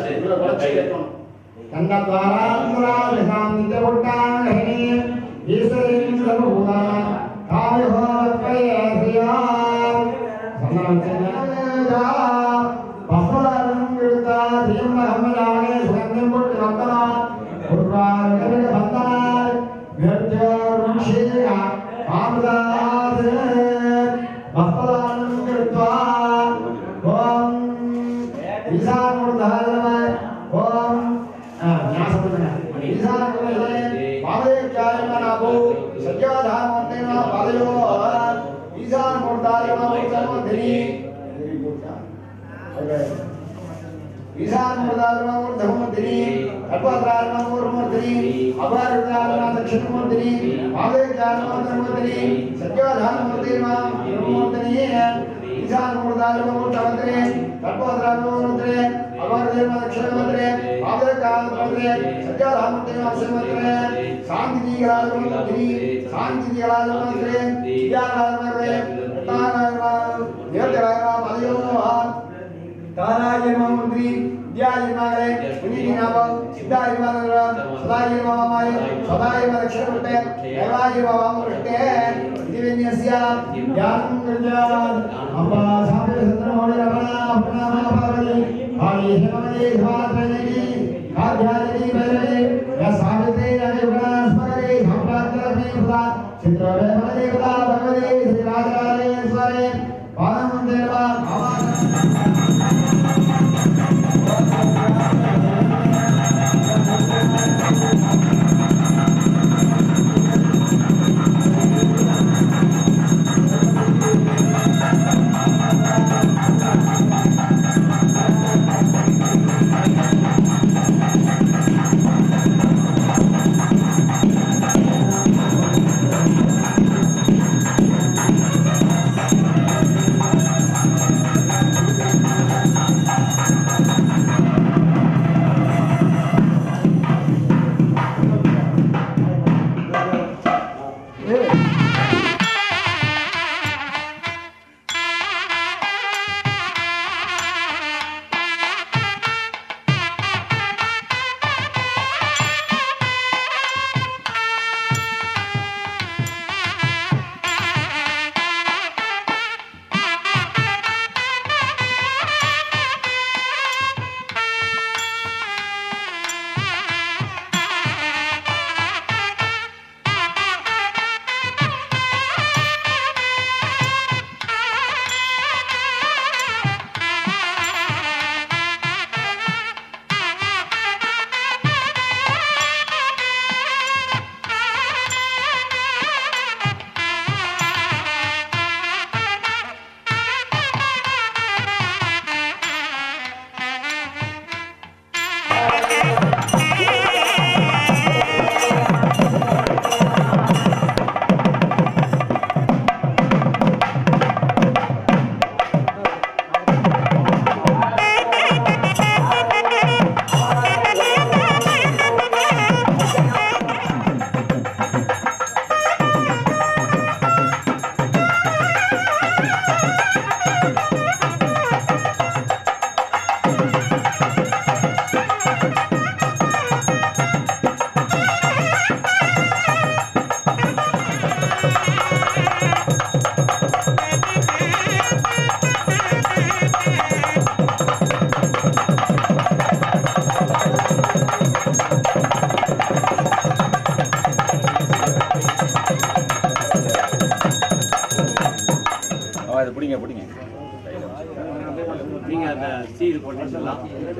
Terima kasih.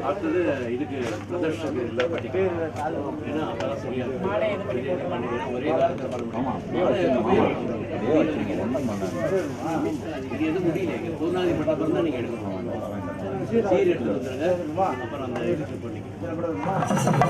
அடுத்தது இதுக்கு பிரதர்ஷனுக்கு இல்லை படிக்க ஏன்னா அதெல்லாம் சரியாது ஒரே இது எதுவும் முடியல இங்கே பூர்ணாதி மண்டபம் தான் நீங்கள் எடுக்கணும் சீர் எடுத்து வந்துருங்க அப்புறம் அந்த இதுக்கு பண்ணிக்கலாம்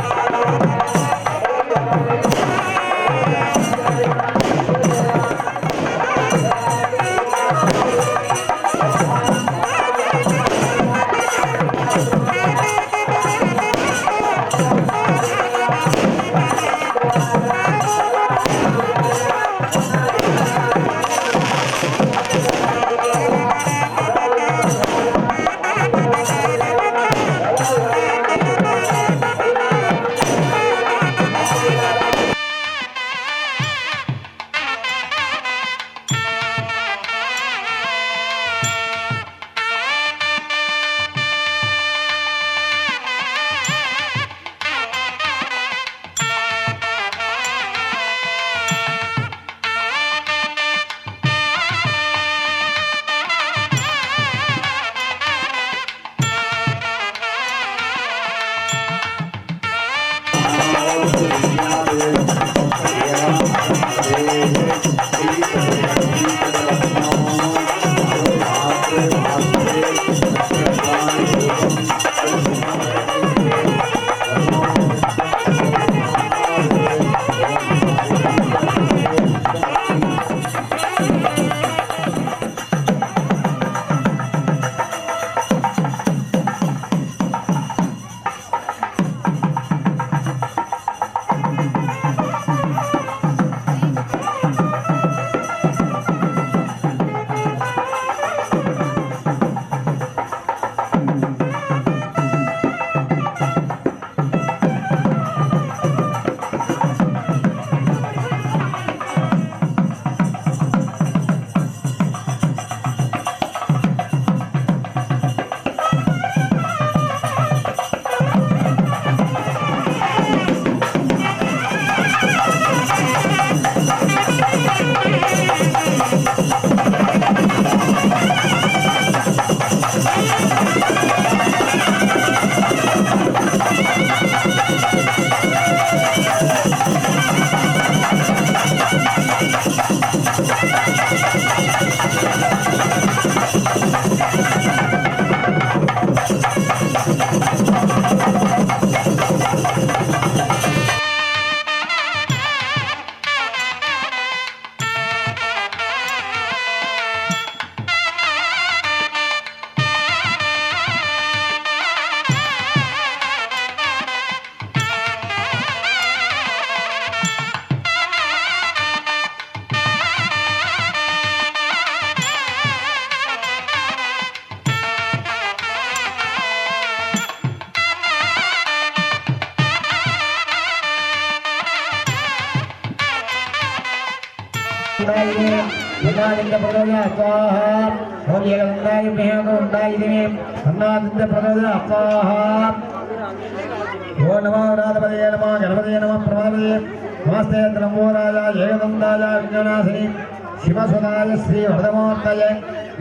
शिवसुदाय श्री वरदमूर्तये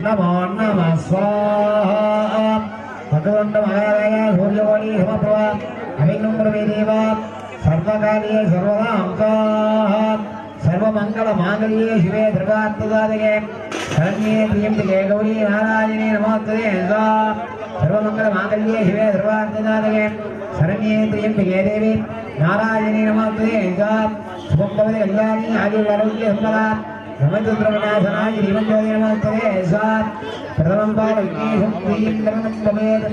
नमो नमः स्वाहा भगवन्त महाराज सूर्यकोटि समप्रभा अभिन्नं प्रवेदेवा सर्वकार्ये सर्वदां स्वाहा सर्वमङ्गलमाङ्गल्ये शिवे सर्वार्थसाधके शरण्ये त्र्यम्बके गौरी नारायणे नमोस्तुते स्वाहा सर्वमङ्गलमाङ्गल्ये शिवे सर्वार्थसाधके शरण्ये त्र्यम्बके देवी नारायणे नमोस्तुते स्वाहा शुभं भवति कल्याणी आयुरारोग्यसम्पदा ब्रह्मचन्द्रविनाशनाय श्रीमन्योगे नमोस्तुते स्वाहा प्रथमं पादविघ्नेशं द्वितीयं दर्शनं भवेत्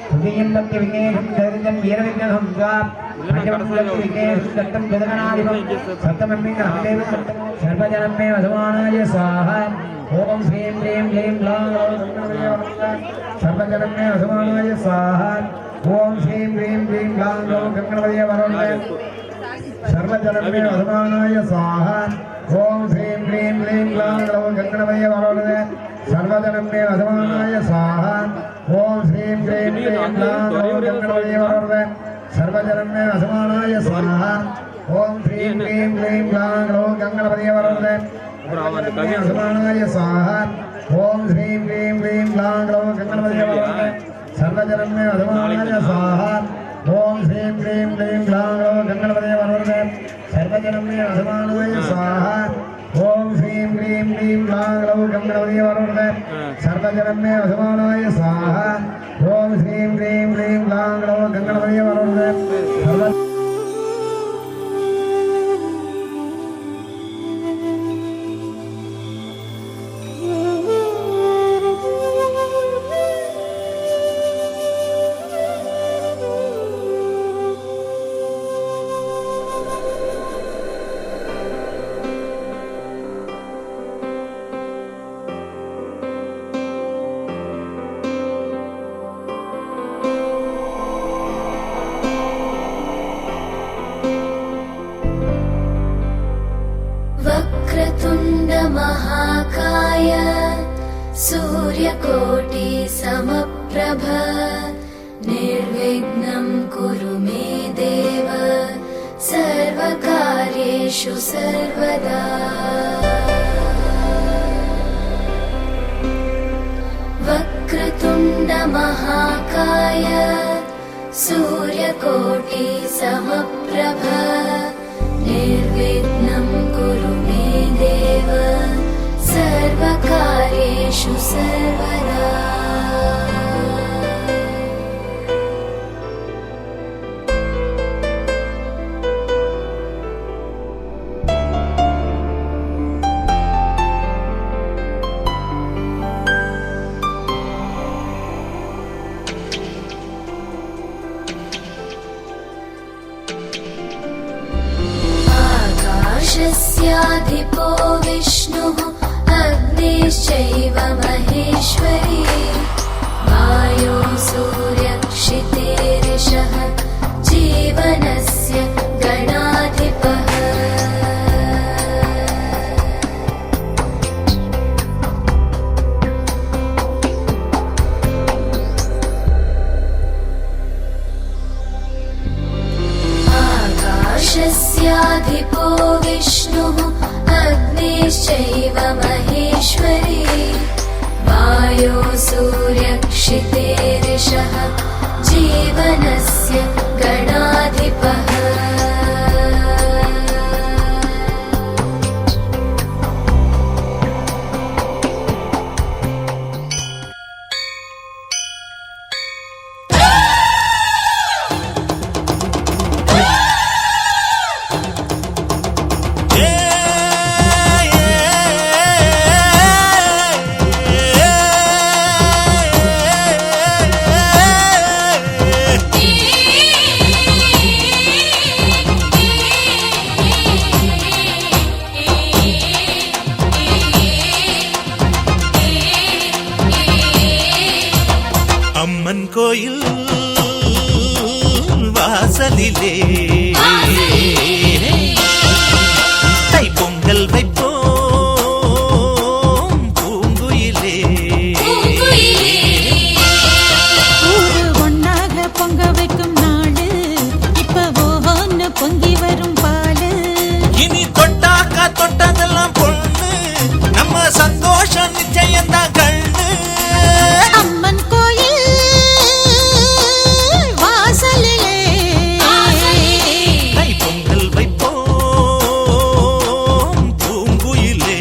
तृतीयं भक्तिविघ्नेशं चतुर्थं वीरविघ्नं स्वाहा पंचमं भक्तिविघ्नेशं षष्ठं जगन्नाधिपं सप्तमं विघ्नहरदेवं सर्वजनं मे वसमानाय स्वाहा ओम श्रीं क्लीं क्लीं ग्लौं सर्वजनं मे वसमानाय स्वाहा ओम श्रीं क्लीं क्लीं ग्लौं गणपतये वरुणे सर्वजनं मे वसमानाय स्वाहा ओम श्रीं क्लीं क्लीं ग्लौं गणपतये वरुणे सर्वजनं मे वसमानाय स्वाहा ओम श्रीं क्लीं क्लीं ग्लौं गणपतये वरुणे सर्वजनं मे वसमानाय स्वाहा ओम श्रीं क्लीं क्लीं ग्लौं गणपतये वरुणे वसमानाय स्वाहा ओम श्रीं क्लीं क्लीं ग्लौं गणपतये वरुणे सर्वजनं मे वसमानाय स्वाहा ओम श्रीं क्लीं क्लीं ग्लौं गणपतये वरुणे सर्वजनं मे वसमानाय स्वाहा ओम श्रीं क्लीं क्लीं ग्लौं गणपतये वरुणे सर्वजनं मे वसमानाय स्वाहा ओम श्रीं क्लीं क्लीं ग्लौं गणपतये वरुणे वक्रतुण्ड महाकाय सूर्यकोटि समप्रभ निर्विघ्नं कुरु मे देव सर्वकार्येषु सर्वदा वक्रतुण्ड महाकाय सूर्यकोटि समप्रभ निर्विघ्नं कुरु मे देव सर्वकार्येषु सर्वदा। आकाशस्याधिपो विष्णुः अग्निश्चैव महेश्वरी वायो सूर्यक्षितेरिषः जीवनस्य गणाधिपः। आकाशस्याधिपो विष्णुः अग्निश्चैव महेश्वरी वायो सूर्यक्षितेरिषः जीवनस्य गणाधिपः। அம்மன் கோயில் வாசலிலே தைப்பொங்கல் வைப்போம் பூங்குயிலே. ஊரு ஒன்னாக பொங்க வைக்கும் நாடு இப்ப ஓஹோன்னு பொங்கி வரும் பாலு. இனி தொட்டாக்கா தொட்டதெல்லாம் பொண்ணு நம்ம சந்தோஷம் நிச்சயம்தான் கண்ணு. அம்மன் கோயில் வாசலிலே தைப்பொங்கல் வைப்போம் பூங்குயிலே.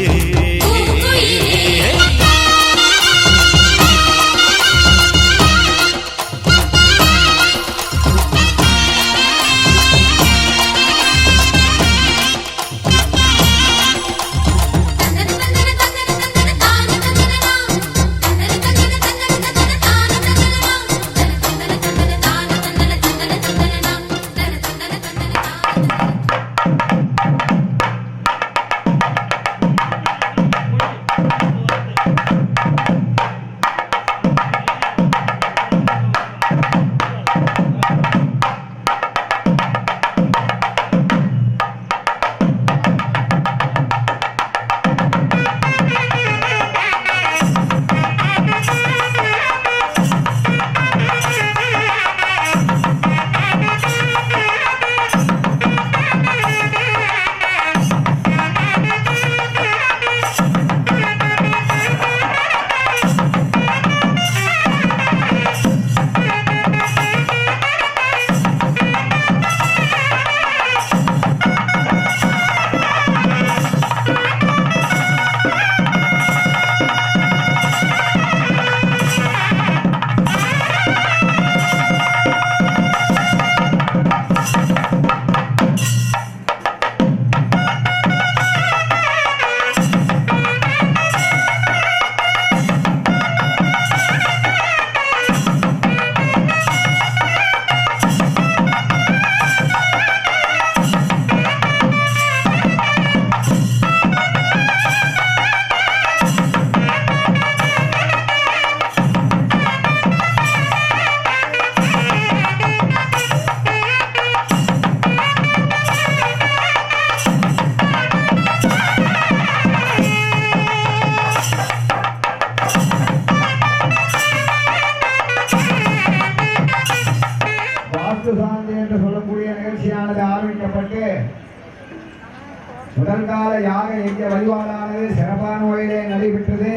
முதற்கால யாக யஜ்ஞ வழிபாடானது சிறப்பான முறையிலே நடைபெற்றது.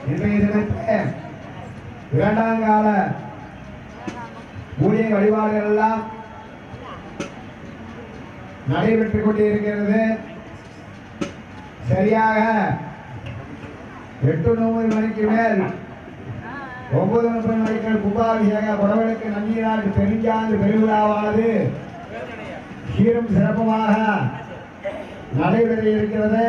இன்றைய தினத்தில் இரண்டாம் கால பூஜை வழிபாடுகள் எல்லாம் நடைபெற்றுக் கொண்டிருக்கிறது. சரியாக 8:30 மணிக்கு மேல் 9:30 மணிக்கு கும்பாபிஷேக புறவனுக்கு நன்னீராட்டு பெருஞ்சாந்து பெருவிழாவானது சீரும் சிறப்புமாக நடைபெற இருக்கிறது.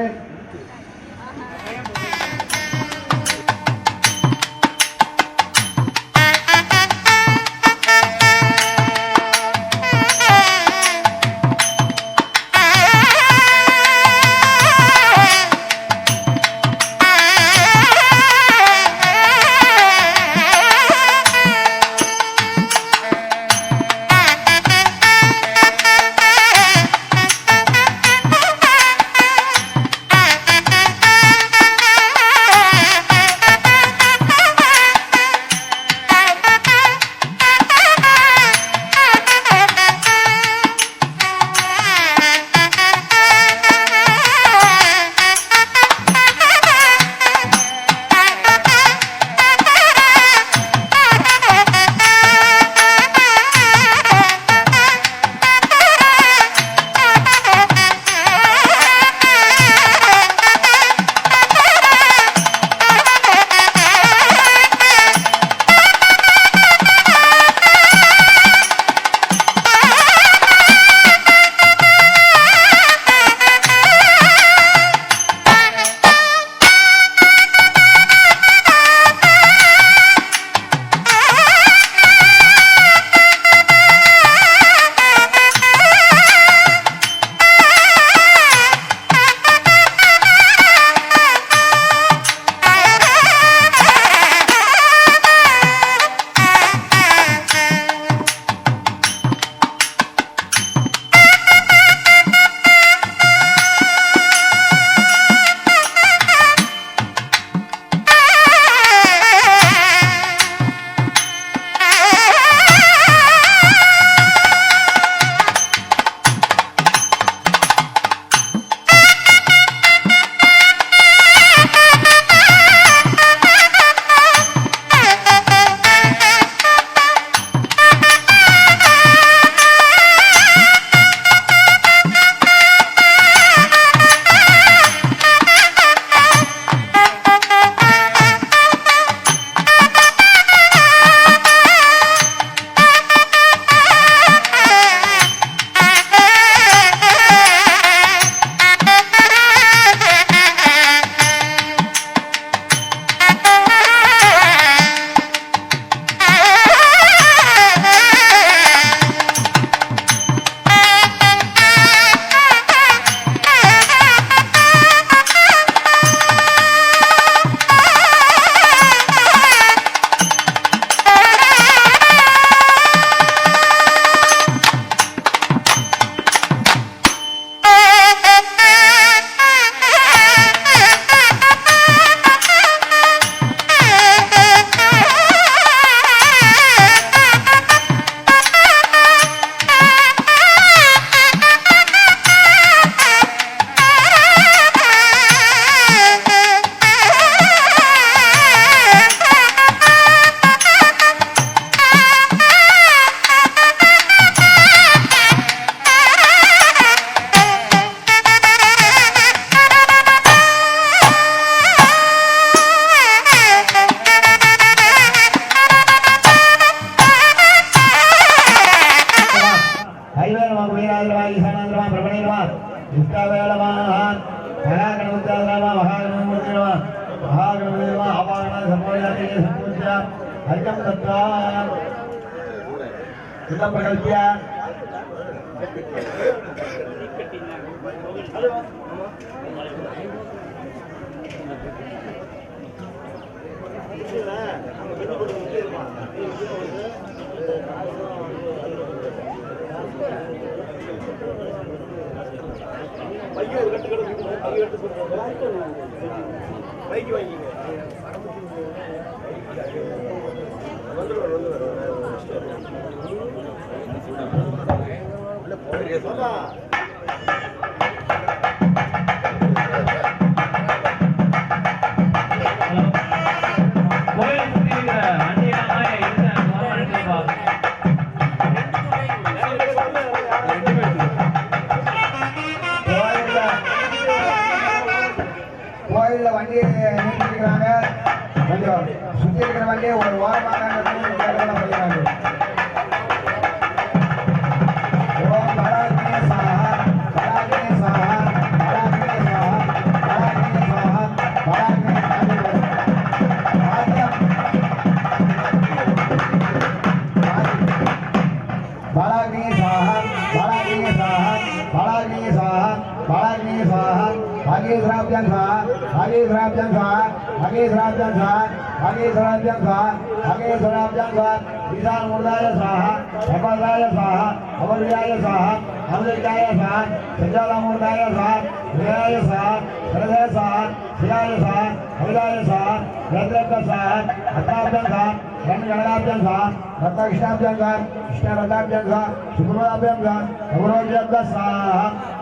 भागीश्राभ्यां स्वाहा भागीश्राभ्यां स्वाहा भागीश्राभ्यां स्वाहा भागीश्राभ्यां स्वाहा भागीश्राभ्यां स्वाहा ईशानमूर्धाय स्वाहा भगवदाय स्वाहा अवर्याय स्वाहा अमृताय स्वाहा संजालमूर्धाय स्वाहा विजयाय स्वाहा सरदाय स्वाहा शिवाय स्वाहा अविदाय स्वाहा रद्रक स्वाहा अत्राभ्यां स्वाहा गणगणाभ्यां स्वाहा रत्नकृष्णाभ्यां स्वाहा कृष्णरथाभ्यां स्वाहा शुक्रवाभ्यां स्वाहा अवरोभ्यां स्वाहा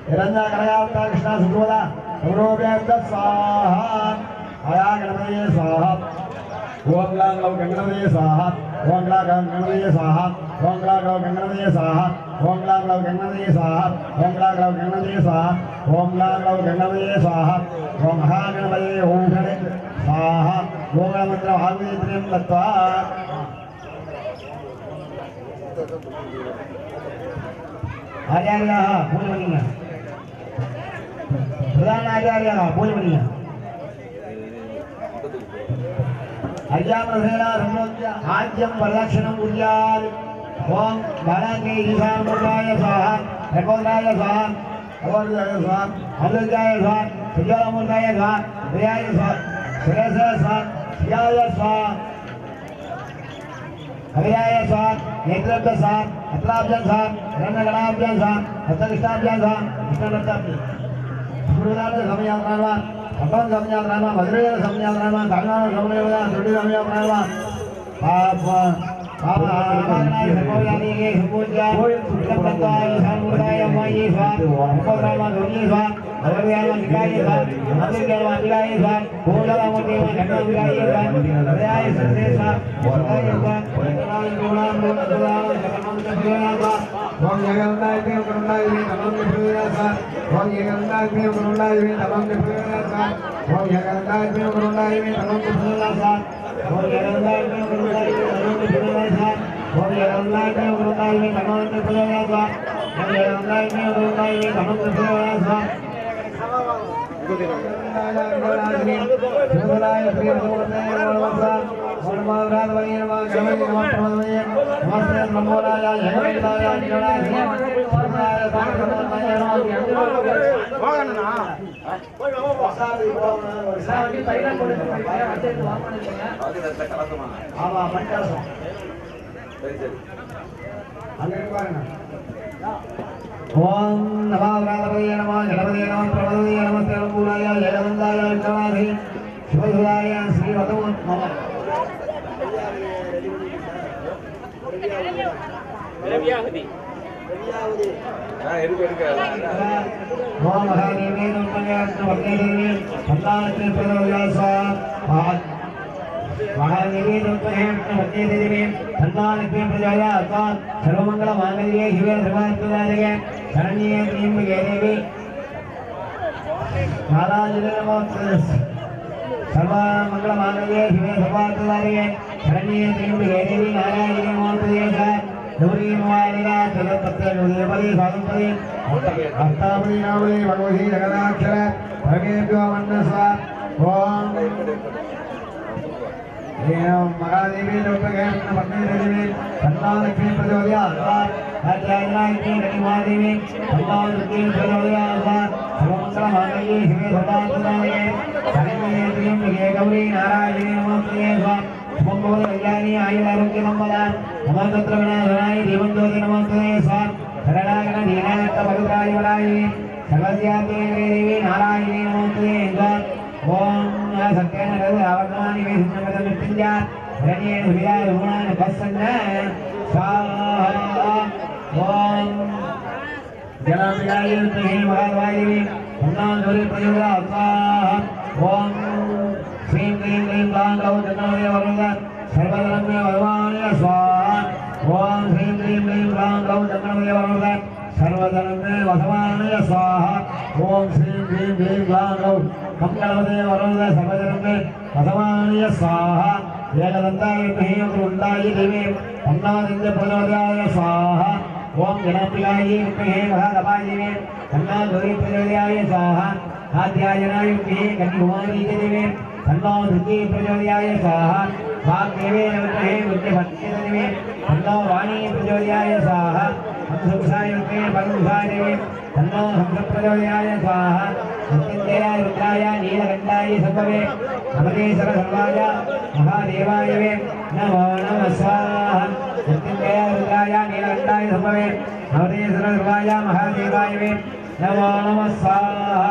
हिरण्य कनकावतार कृष्ण शुक्रवदा अवरोभ्यां स्वाहा आया गणपतये स्वाहा ओम ग्लां ग्लौं गणपतये स्वाहा ओम ग्लां ग्लौं गणपतये स्वाहा ओम ग्लां ग्लौं गणपतये स्वाहा ओम ग्लां ग्लौं गणपतये स्वाहा ओम ग्लां ग्लौं गणपतये स्वाहा ओम ग्लां ग्लौं गणपतये स्वाहा ओम महागणपतये ओम गणे स्वाहा ओम मंत्र आहुतिं दत्त्वा आचार्याः पूजनीयः प्रधान आचार्याः पूजनीयः अर्जामसेना सम्रोध्य आज्यं वरदक्षिणं कुर्यात् ओम बालांगे ईशानमूर्धाय स्वाहा रघुवराय स्वाहा अवरुद्धाय स्वाहा अमृताय स्वाहा सुजालमूर्धाय स्वाहा विजयाय स्वाहा सुरेशाय स्वाहा शिवाय स्वाहा अविराय स्वाहा नेत्रभ्य स्वाहा अत्राभ्यां स्वाहा रत्नगणाभ्यां स्वाहा रत्नकृष्णाभ्यां स्वाहा कृष्णरथाभ्यां गुरुदाय समयात्मा अपन समयात्मा मधुरे समयात्मा धारणा समयात्मा सुडी समयात्मा पाप आवागनाय सर्वव्याधि के सुपूज्य सुप्रताय सामूर्धाय मयि स्वाहा उपद्रव दुर्नि स्वाहा अवर्याय विकाय स्वाहा अमृतय विकाय स्वाहा पूर्णमूर्ति घटना विकाय स्वाहा हृदयाय सत्य स्वाहा सदाय स्वाहा पूर्णाय गुणां गुणप्रदाय सकलं स्वाहा ओम जगन्नाथ के करुणाय तमं निभृया स्वाहा ओम जगन्नाथ के करुणाय तमं निभृया स्वाहा ओम जगन्नाथ के करुणाय तमं निभृया स्वाहा ओम जगन्नाथ के करुणाय तमं निभृया स्वाहा ओम जगन्नाथ के करुणाय तमं निभृया स्वाहा ओम जगन्नाथ के करुणाय तमं निभृया स्वाहा शिवलाय श्री भगवते नमः वरमावराधवये नमः गणपति नमः प्रभवये नमस्ते नमोराय जगन्नाथाय जगन्नाथाय परमाय सामर्थ्यमय नमः வாங்கண்ணா போய் வாங்க வசாதி வசாதி தைல கொடுத்து பையன் அட்டேக்கு வாங்குனீங்க அது கலக்கமா ஆமா மண்டாசம் சரி சரி அங்க பாருங்க ओम नमः वराधवये नमः गणपतये नमः प्रभवये नमस्ते नमोराय जगन्नाथाय जगन्नाथाय शिवसुदाय श्री भगवते नमः रवियाहुदी ओम महादेवी नमः वक्रेदेवी सन्तानके प्रदोयासा महादेवी नमः वक्रेदेवी सन्तानके प्रदोयासा सर्वमंगल मांगल्ये शिवे सर्वार्थदायके शरण्ये त्र्यंबके देवी नारायणे नमः सर्वमंगल मांगल्ये शिवे सर्वार्थदायके शरण्ये त्र्यंबके देवी नारायणे नमः गौरी मालिका जगत्पते उदयपदे साधुपदे अष्टापदी नामदे भगवती जगदाक्षर भगेभ्यो मनसा ओम एवं महादेवी लोकगे पत्नी सन्नालक्ष्मी प्रचोदयात् आचार्याय महादेवी सन्नालक्ष्मी प्रचोदयात् सर्वमंगल मांगल्ये शिवे सर्वार्थदायके शरण्ये त्र्यंबके गौरी नारायणे नमोस्तुते मंगल कल्याणी आयुरारोग्य मंगला नमोस्तत्र विनाशनाय जीवनज्योति नमोस्तुते स्वाहा शरणागण दीनानाथ भगवताय वराय सर्वस्याते देवी नारायणी नमोस्तुते स्वाहा ओम सत्येन आवगमानि वेदितमद मृत्युंजय रण्येन विराय गुणान पसन्न स्वाहा ओम जनामिलाय तुहे महावायवी अन्नां धोरे प्रयोगा स्वाहा ओम श्रीं क्लीं क्लीं क्लां ग्लौं गणपतये वरदा सर्वधर्मे भगवानाय स्वाहा ओम श्रीं क्लीं क्लीं क्लां ग्लौं गणपतये वरदा सर्वधर्मे भगवानाय स्वाहा ओम श्रीं क्लीं क्लीं क्लां ग्लौं गणपतये वरदा सर्वधर्मे भगवानाय स्वाहा एकदन्ताय विद्महे वक्रतुण्डाय धीमहि तन्नो प्रचोदयात् स्वाहा ओम गणाधिपाय विद्महे महागणाधिपाय तन्नो प्रचोदयात् स्वाहा आद्यायनाय विद्महे कन्याकुमारी देवी तन्नो दुर्गे प्रचोदयाय स्वाहा वाग्देवे विद्महे बुद्धिभक्ति देवी तन्नो वाणी प्रचोदयाय स्वाहा अंशुषाय नमस्ते परमधारिणे तन्नो हंसप्रचोदयाय स्वाहा मृत्युंजयाय रुद्राय नीलकण्ठाय संभवे नमते सर्वसर्वाय महादेवाय वे नमो नमः स्वाहा मृत्युंजयाय रुद्राय नीलकण्ठाय संभवे नमते सर्वसर्वाय महादेवाय वे नमो नमः स्वाहा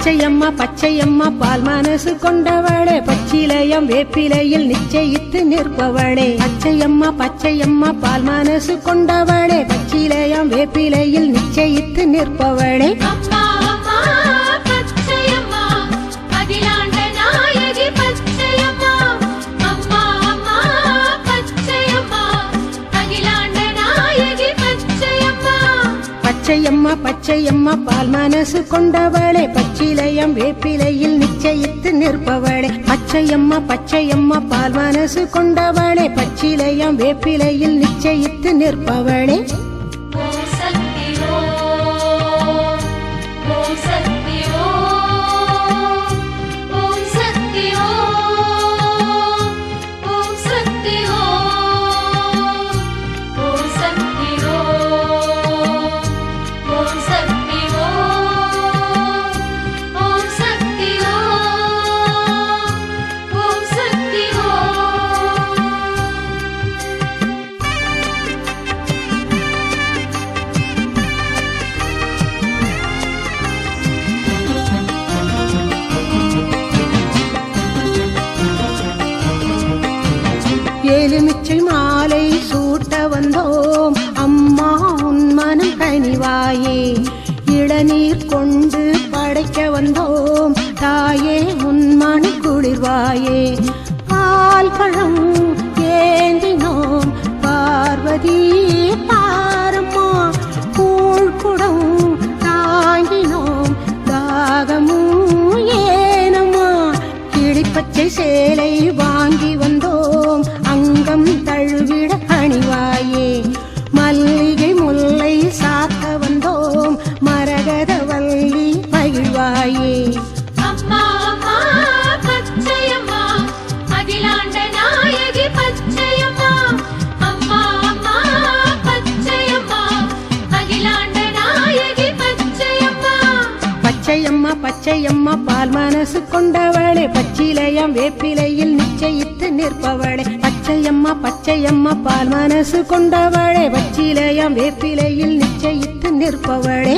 பச்சையம்மா பச்சையம்மா பால் மனசு கொண்டவளே பச்சிலையம் வேப்பிலையில் நிச்சயித்து நிற்பவளே பச்சையம்மா பச்சையம்மா பால் மனசு கொண்டவளே பச்சிலையம் வேப்பிலையில் நிச்சயித்து நிற்பவளே அம்மா அம்மா பச்சையம்மா அகிலாண்ட நாயகி பச்சையம்மா அம்மா அம்மா பச்சையம்மா அகிலாண்ட நாயகி பச்சையம்மா பச்சையம்மா பச்சையம்மா பால் மனசு கொண்டவளே பச்சிலையம் வேப்பிலையில் நிச்சயித்து நிற்பவளே பச்சையம்மா பச்சையம்மா பால் மனசு கொண்டவளே பச்சிலையம் வேப்பிலையில் நிச்சயித்து நிற்பவளே ஓம் சக்தி ஓம் ஓம் சக்தி ஓம் ஓம் சக்தி ஓம் ஓம் சக்தி ஓம் ஓம் சக்தி ஓம் ஓம் சக்தி ஓம் ஓம் சக்தி ஓம் ஓம் சக்தி ஓம் எலுமிச்சை மாலை சூட்ட வந்தோம் அம்மா உன் மனம் கனிவாயே இளநீர் கொண்டு படைக்க வந்தோம் தாயே உன் மனம் குளிர்வாயே பால் பழம் ஏந்தினோம் பார்வதி பாரம்மா கூழ்குடம் தாங்கினோம் தாகமும் ஏனம்மா கிளிப்பச்சை சேலை வாங்கி வந்தோம் அங்கம் தழுவிட அணிவாயே மல்லிகை முல்லை சாத்த வந்தோம் மரகத வள்ளி மகிழ்வாயே அம்மா அம்மா பச்சையம்மா அகிலாண்ட நாயகி பச்சையம்மா அம்மா அம்மா பச்சையம்மா அகிலாண்ட நாயகி பச்சையம்மா பச்சையம்மா பச்சையம்மா பால் மனசு கொண்டவளே பச்சிலையம் வேப்பிலையில் நிச்சயித்து நிற்பவளே பச்சையம்மா பச்சையம்மா பால் மனசு கொண்டவளே பச்சிலையம் வேப்பிலையில் நிச்சயித்து நிற்பவளே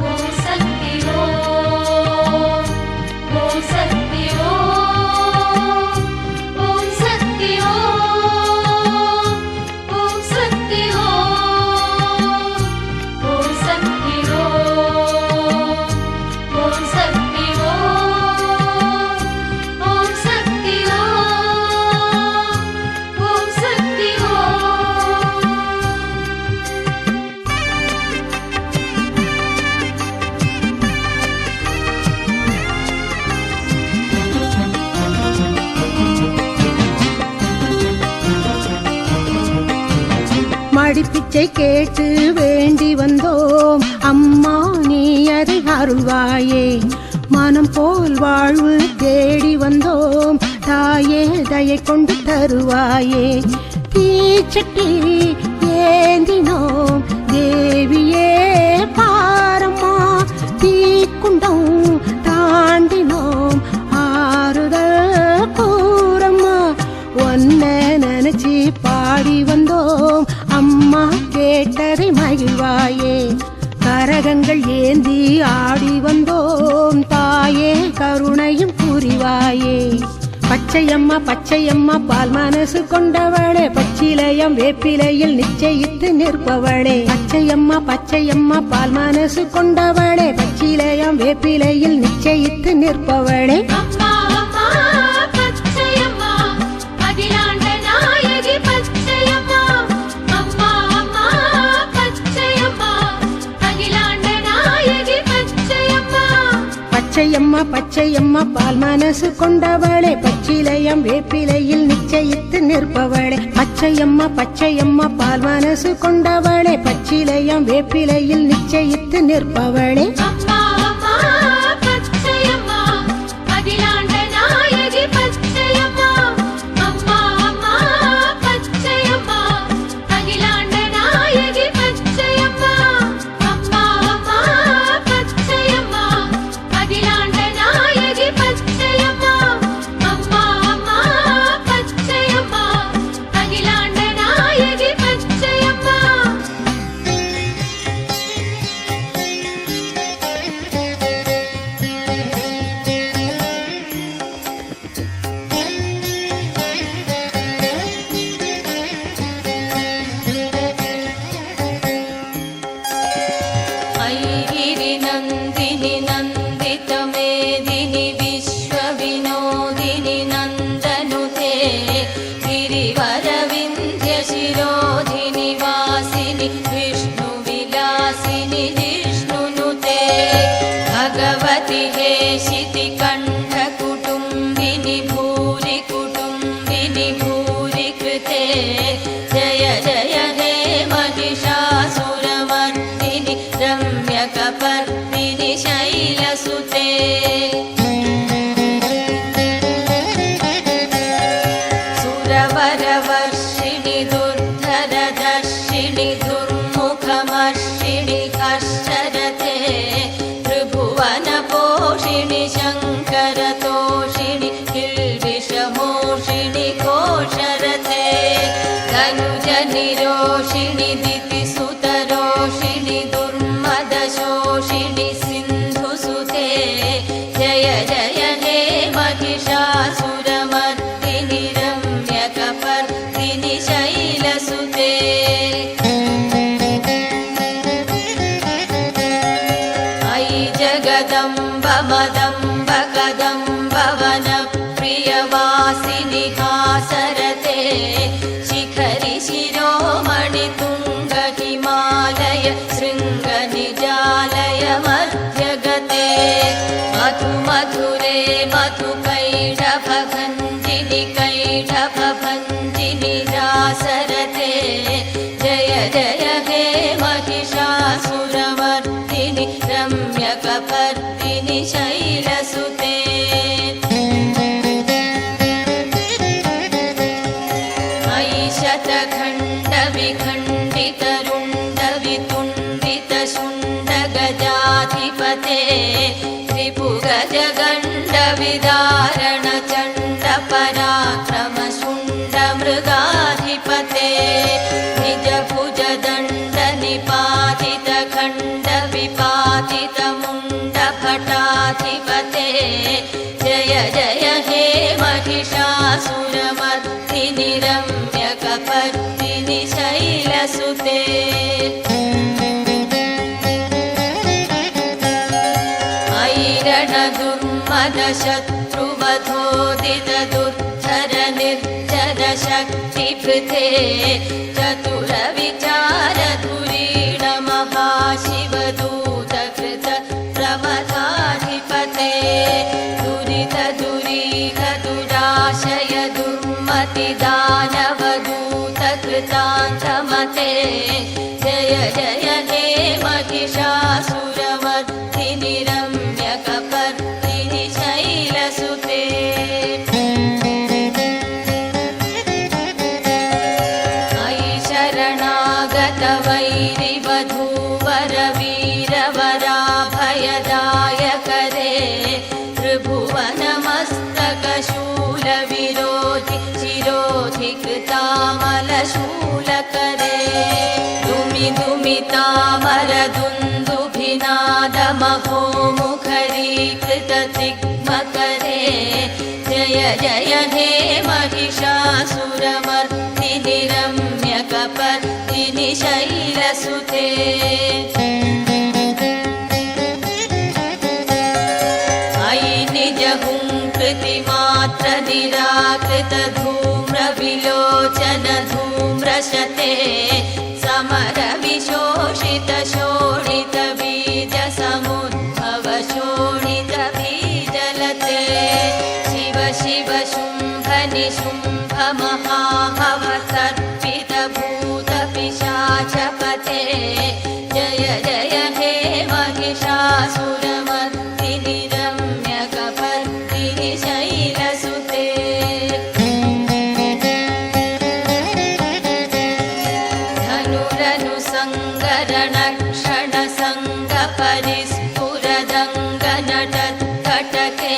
ஓம் சக்தி ஓம் ஓம் சக்தி ஓம் ஓம் சக்தி ஓம் ஓம் சக்தி ஓம் ஓம் சக்தி ஓம் ஓம் சக்தி ஓம் ஓம் சக்தி ஓம் ஓம் சக்தி ஓம் மடிப்பிச்சை கேட்டு வேண்டி வந்தோம் அம்மா நீ அதை அருள்வாயே மனம் போல் வாழ்வு தேடி வந்தோம் தாயே தயை கொண்டு தருவாயே தீச்சட்டி ஏந்தினோம் தேவியே பாரம்மா தீக்குண்டம் தாண்டினோம் ஆறுதல் கூறம்மா ஒன்ன நினைச்சி பாடி வந்தோம் அம்மா கேட்டதை மகிழ்வாயே கரகங்கள் ஏந்தி ஆடி வந்தோம் தாயே கருணையும் புரிவாயே பச்சையம்மா பச்சையம்மா பால் மனசு கொண்டவளே பச்சிலையம் வேப்பிலையில் நிச்சயித்து நிற்பவளே பச்சையம்மா பச்சையம்மா பால் மனசு கொண்டவளே பச்சிலையம் வேப்பிலையில் நிச்சயித்து நிற்பவளே அம்மா அம்மா பச்சையம்மா அகிலாண்ட நாயகி பச்சையம்மா அம்மா அம்மா பச்சையம்மா அகிலாண்ட நாயகி பச்சையம்மா பச்சையம்மா பச்சையம்மா பால் மனசு கொண்டவளே பச்சிலையம் வேப்பிலையில் நிச்சயித்து நிற்பவளே பச்சையம்மா பச்சையம்மா பால் மனசு கொண்டவளே பச்சிலையம் வேப்பிலையில் நிச்சயித்து நிற்பவளே அம்மா அம்மா பச்சையம்மா அகிலாண்ட நாயகி பச்சையம்மா அம்மா அம்மா பச்சையம்மா அகிலாண்ட நாயகி பச்சையம்மா அம்மா அம்மா பச்சையம்மா அகிலாண்ட நாயகி பச்சையம்மா அம்மா அம்மா பச்சையம்மா அகிலாண்ட நாயகி பச்சையம்மா शितिकण्ठकुटुम्बिनि भूरि कुटुम्बिनि भूरि कृते जय जय हे महिषासुरमर्दिनि रम्यकपर्दिनि शैलसुते सुरवरवर्षिणि दुर्धरदर्शिनि दुर्मुखमर्षिणि कश्चरते त्रिभुवनपोषिणि शङ्करतोषिणि किल्बिषमोषिणि कोशरते तनुजनिरोषिणि दितिसुतरोषिणि दुर्मदशोषिणि सिन्धुसुते जय जय हे महिषासुरमर्दिनि रम्यकपर्दिनि शैलसुते अयि जगदम्ब मदम्ब कदम्ब वनप्रियवासिनि हासरते शिखरि शिरोमणि तुङ्ग हिमालय शृङ्गनिजालय मध्यगते मधु मधुरे मधुकैटभभञ्जिनि कैटभभञ्जिनि रासरते जय जय हे महिषासुरमर्दिनि रम्यकपर्दिनि शैलसुते अयि शतखण्डविखण्डितरुण्डवितुण्डितशुण्डगजाधिपते त्रिभुगजगण्डविदारणचण्डपराक्रमशुण्डमृगाधिपते निजभुजदण्डनिपातितखण्डविपातितमुण्डभटाधिपते जय जय हे महिषासुरमर्दिनि रम्यकपर्दिनि शैलसुते अयि रणदुर्मदशत्रुवधोदितदुर्धर निर्जर शक्तिभृते चतुरविचारधुरीण महाशिवदूतकृत प्रमथाधिपते दुरितदुरीह दुराशय दुर्मतिदानवदूतकृतान्तमते जय जय हे महिषासुरमर्दिनि रम्यकपर्दिनि शैलसुते अयि शरणागतवैरिवधूवरवीरवराभयदायकरे त्रिभुवनमस्तकशूलविरोधि चिरोधि कृतामलशूलकरे दुमि दुमितामरदुन्दुभिनादमहोमुखरीकृततिग्मकरे जय जय हे महिषासुरमर्दिनि रम्यकपर्दिनि शैलसुते अयि निजहुङ्कृतिमात्रनिराकृतधूम्रविलोचन धूम्रशते समरविशोषितशोणितबीजसमुद्भवशोणितबीजलते शिव शिव शुम्भ निशुम्भ महाभवतर्पितभूतपिशाचपते जय जय हे महिषासुरमर्दिनि रम्यकपर्दिनि शैलसुते धनुरनुसङ्गरणक्षणसङ्गपरिस्फुरदङ्गनटत्कटके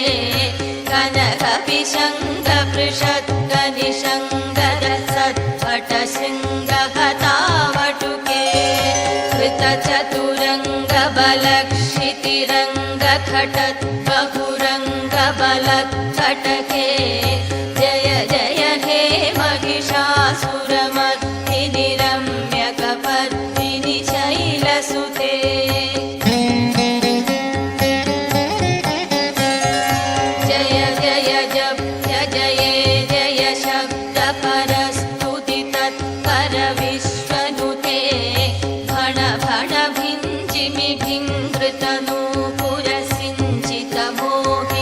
कनकविशङ्गपृषद्गनिशङ्गरसत्पटशृङ्गहतावटुके कृतचतुरङ्गबलक्षितिरङ्गखटद्बहुरङ्गबलत्कटके जय जय हे महिषासुरमर्दिनि रम्यकपर्दिनि शैलसुते जय जय जप्य जये जय शब्दपरस्तुति तत्पर विश्वनुते भण भण भिञ्जिमि भिङ्घृतनूपुरसिञ्चितमोहि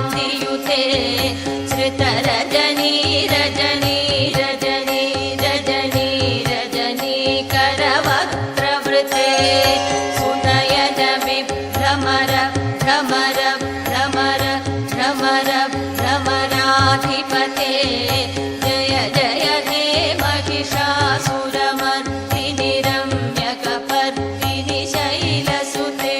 कान्तियुते श्रितरजनी रजनी रजनी रजनी रजनी करवक्त्रवृते सुनयन विभ्रमर भ्रमर भ्रमर भ्रमर भ्रमराधिपते जय जय हे महिषासुरमर्दिनि रम्यकपर्दिनि शैलसुते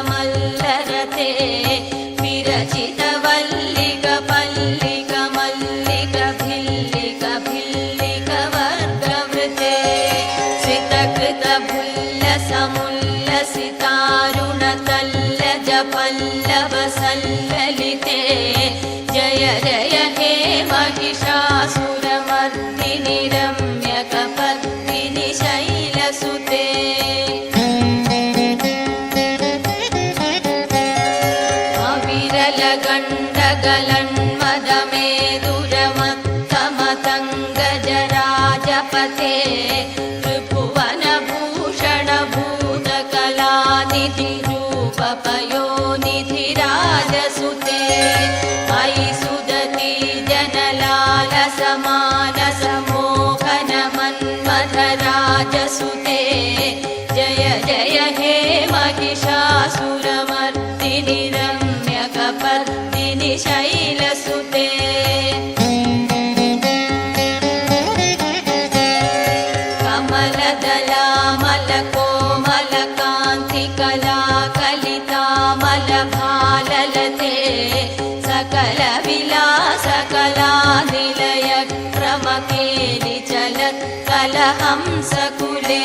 सहितमहाहवमल्लमतल्लिकमल्लितरल्लकमल्लरते विरचितवल्लिकपल्लिकमल्लिकभिल्लिकवर्गवृते श्रितकृतभुल्लसमुल्लसितारुणतल्लजपल्लवसल्ललिते जय जय हे महिषासुरमर्दिनि रम्यकपर्दिनि शैलसुते अविरलगण्डगलन्मदमेदुरमत्तमतङ्गजराजपते त्रिभुवनभूषणभूतकलानिधिरूपपयोनिधिराजसुते अयि सुदती जनलालसमानसमोहनमन्मथराजसुते जय जय हे महिषासुरमर्दिनि रम्यकपर्दिनि शैलसुते कमलदलामलकोमलकान्तिकलाकलितामलभाललते सकलविलासकलानिलयक्रमकेलिचलत्कलहंसकुले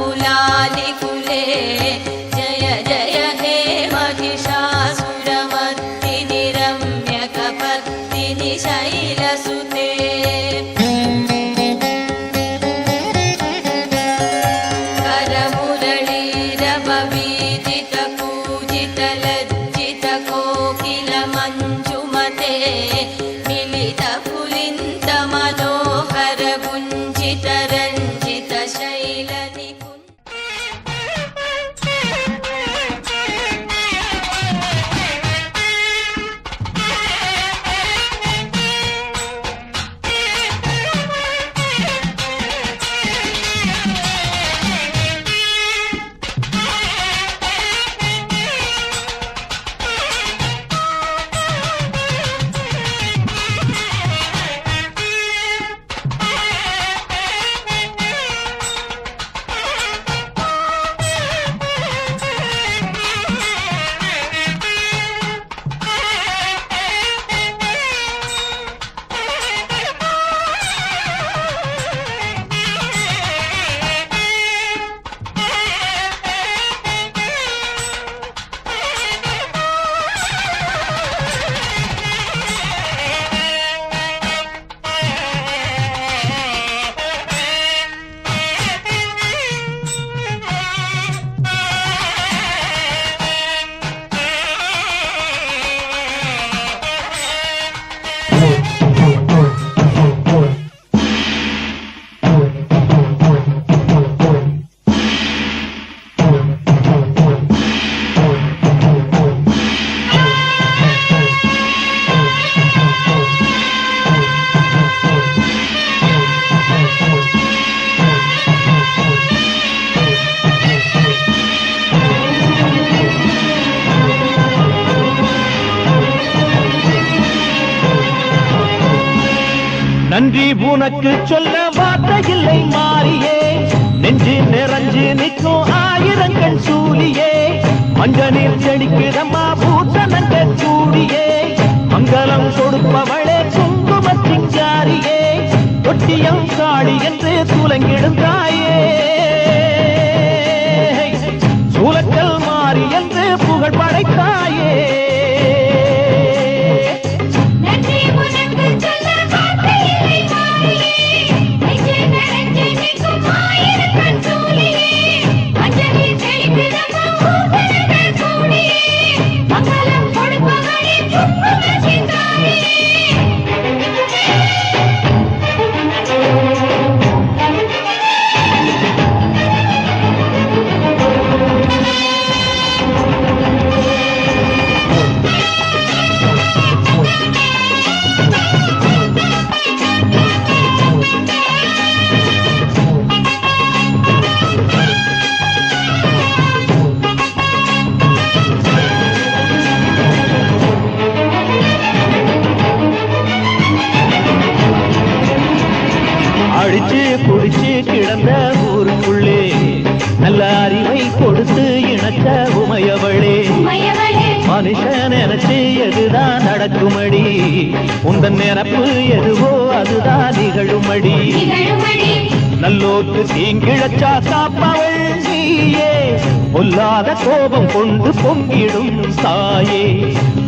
अलिकुलसङ्कुलकुवलयमण्डलमौलिमिलद्धपुलालिकुले जय जय हे महिषासुरमर्दिनि रम्यकपर्दिनि शैलसुते करमुरळीरववीदितकूजितलज्जितकोकिलमञ्जुमते मिलितपुलिन्दमनोहरगुञ्जितरञ्जितशैलनिकुञ्ज நன்றி உனக்கு சொல்ல வார்த்தை இல்லை மாறியே நெஞ்சு நிறைஞ்சு நிற்கும் ஆயிரங்கள் சூலியே மஞ்ச நீர் செடிக்குதம்மா பூசணங்க சூடியே மங்களம் கொடுப்பவளே குங்கும சிங்காரியே தொட்டியம் காளி என்று துலங்கிடும் தாயே சூலக்கல் மாறி என்று புகழ் படைத்தாயே மனுஷன் நினைச்சு எதுதான் நடக்குமடி உந்தன் நினைப்பு எதுவோ அதுதான் நிகழுமடி நல்லோக்கு தீங்கிழச்சா காப்பவள் நீயே பொல்லாத கோபம் கொண்டு பொங்கிடும் தாயே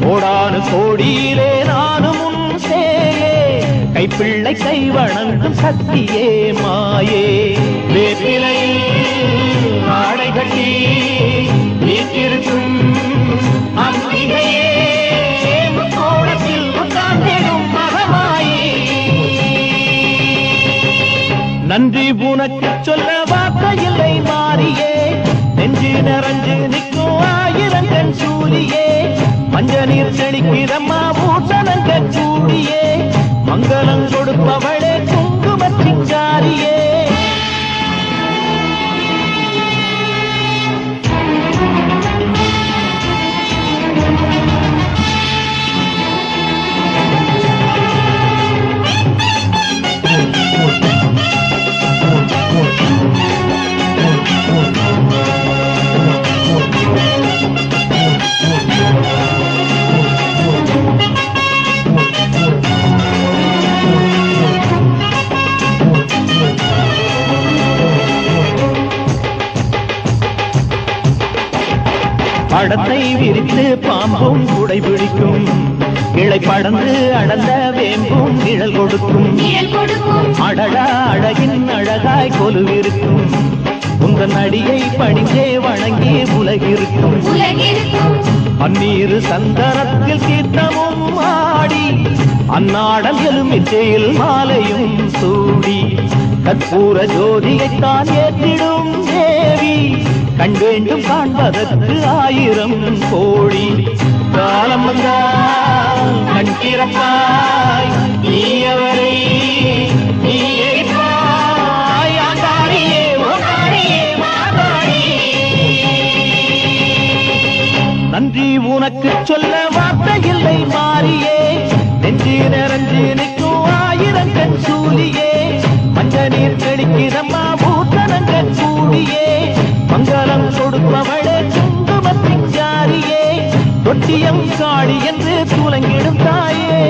கோடானு கோடியிலே நானும் உன் சேயே கைப்பிள்ளை கை வணங்கும் சக்தியே மாயே வேப்பிலையில் ஆடை கட்டி வீட்டிருக்கும் அம்பிகையே கோலத்தில் உட்கார்ந்திடும் மகமாயே நன்றி உனக்கு சொல்ல வார்த்தையில்லை மாறியே நெஞ்சு நிறைஞ்சு நிற்கும் ஆயிரங்கன் சூலியே மஞ்ச நீர் செழிக்கிறம்மா பூசணங்க கூடியே மங்களம் கொடுப்பவளே குங்குமச்சிங்காரியே படத்தை விரித்து பாம்பும் குடை பிடிக்கும் கிளை படந்து அடந்த வேம்பும் நிழல் கொடுக்கும் அடடா அழகின் அழகாய் கொலுவிருக்கும் உங்கள் அடியை பணிந்தே வணங்கி உலகிருக்கும் பன்னீரு சந்தனத்தில் கீர்த்தமும் ஆடி அந்நாடல் எலுமிச்சையில் மாலையும் சூடி கற்பூர ஜோதியைத்தான் ஏற்றிடும் தேவி கண் வேண்டும் காண்பதற்கு ஆயிரம் கோடி காலம் வந்தால் கண் திறப்பாய் நீ அவரை நீ எரிப்பாய் ஆண்டாடியே ஓடாடியே மாதாடியே நன்றி உனக்கு சொல்ல வார்த்தையில்லை மாறியே நெஞ்சு நிறைஞ்சு நிற்கும் ஆயிரங்கன் சூலியே மஞ்ச நீர் செழிக்கிறம்மா பூத்தனங்கன் கூடியே மங்களம் கொடுப்பவளே குங்குமத்தின் ஜாரியே தொட்டியம் காளி என்று துலங்கிடும் தாயே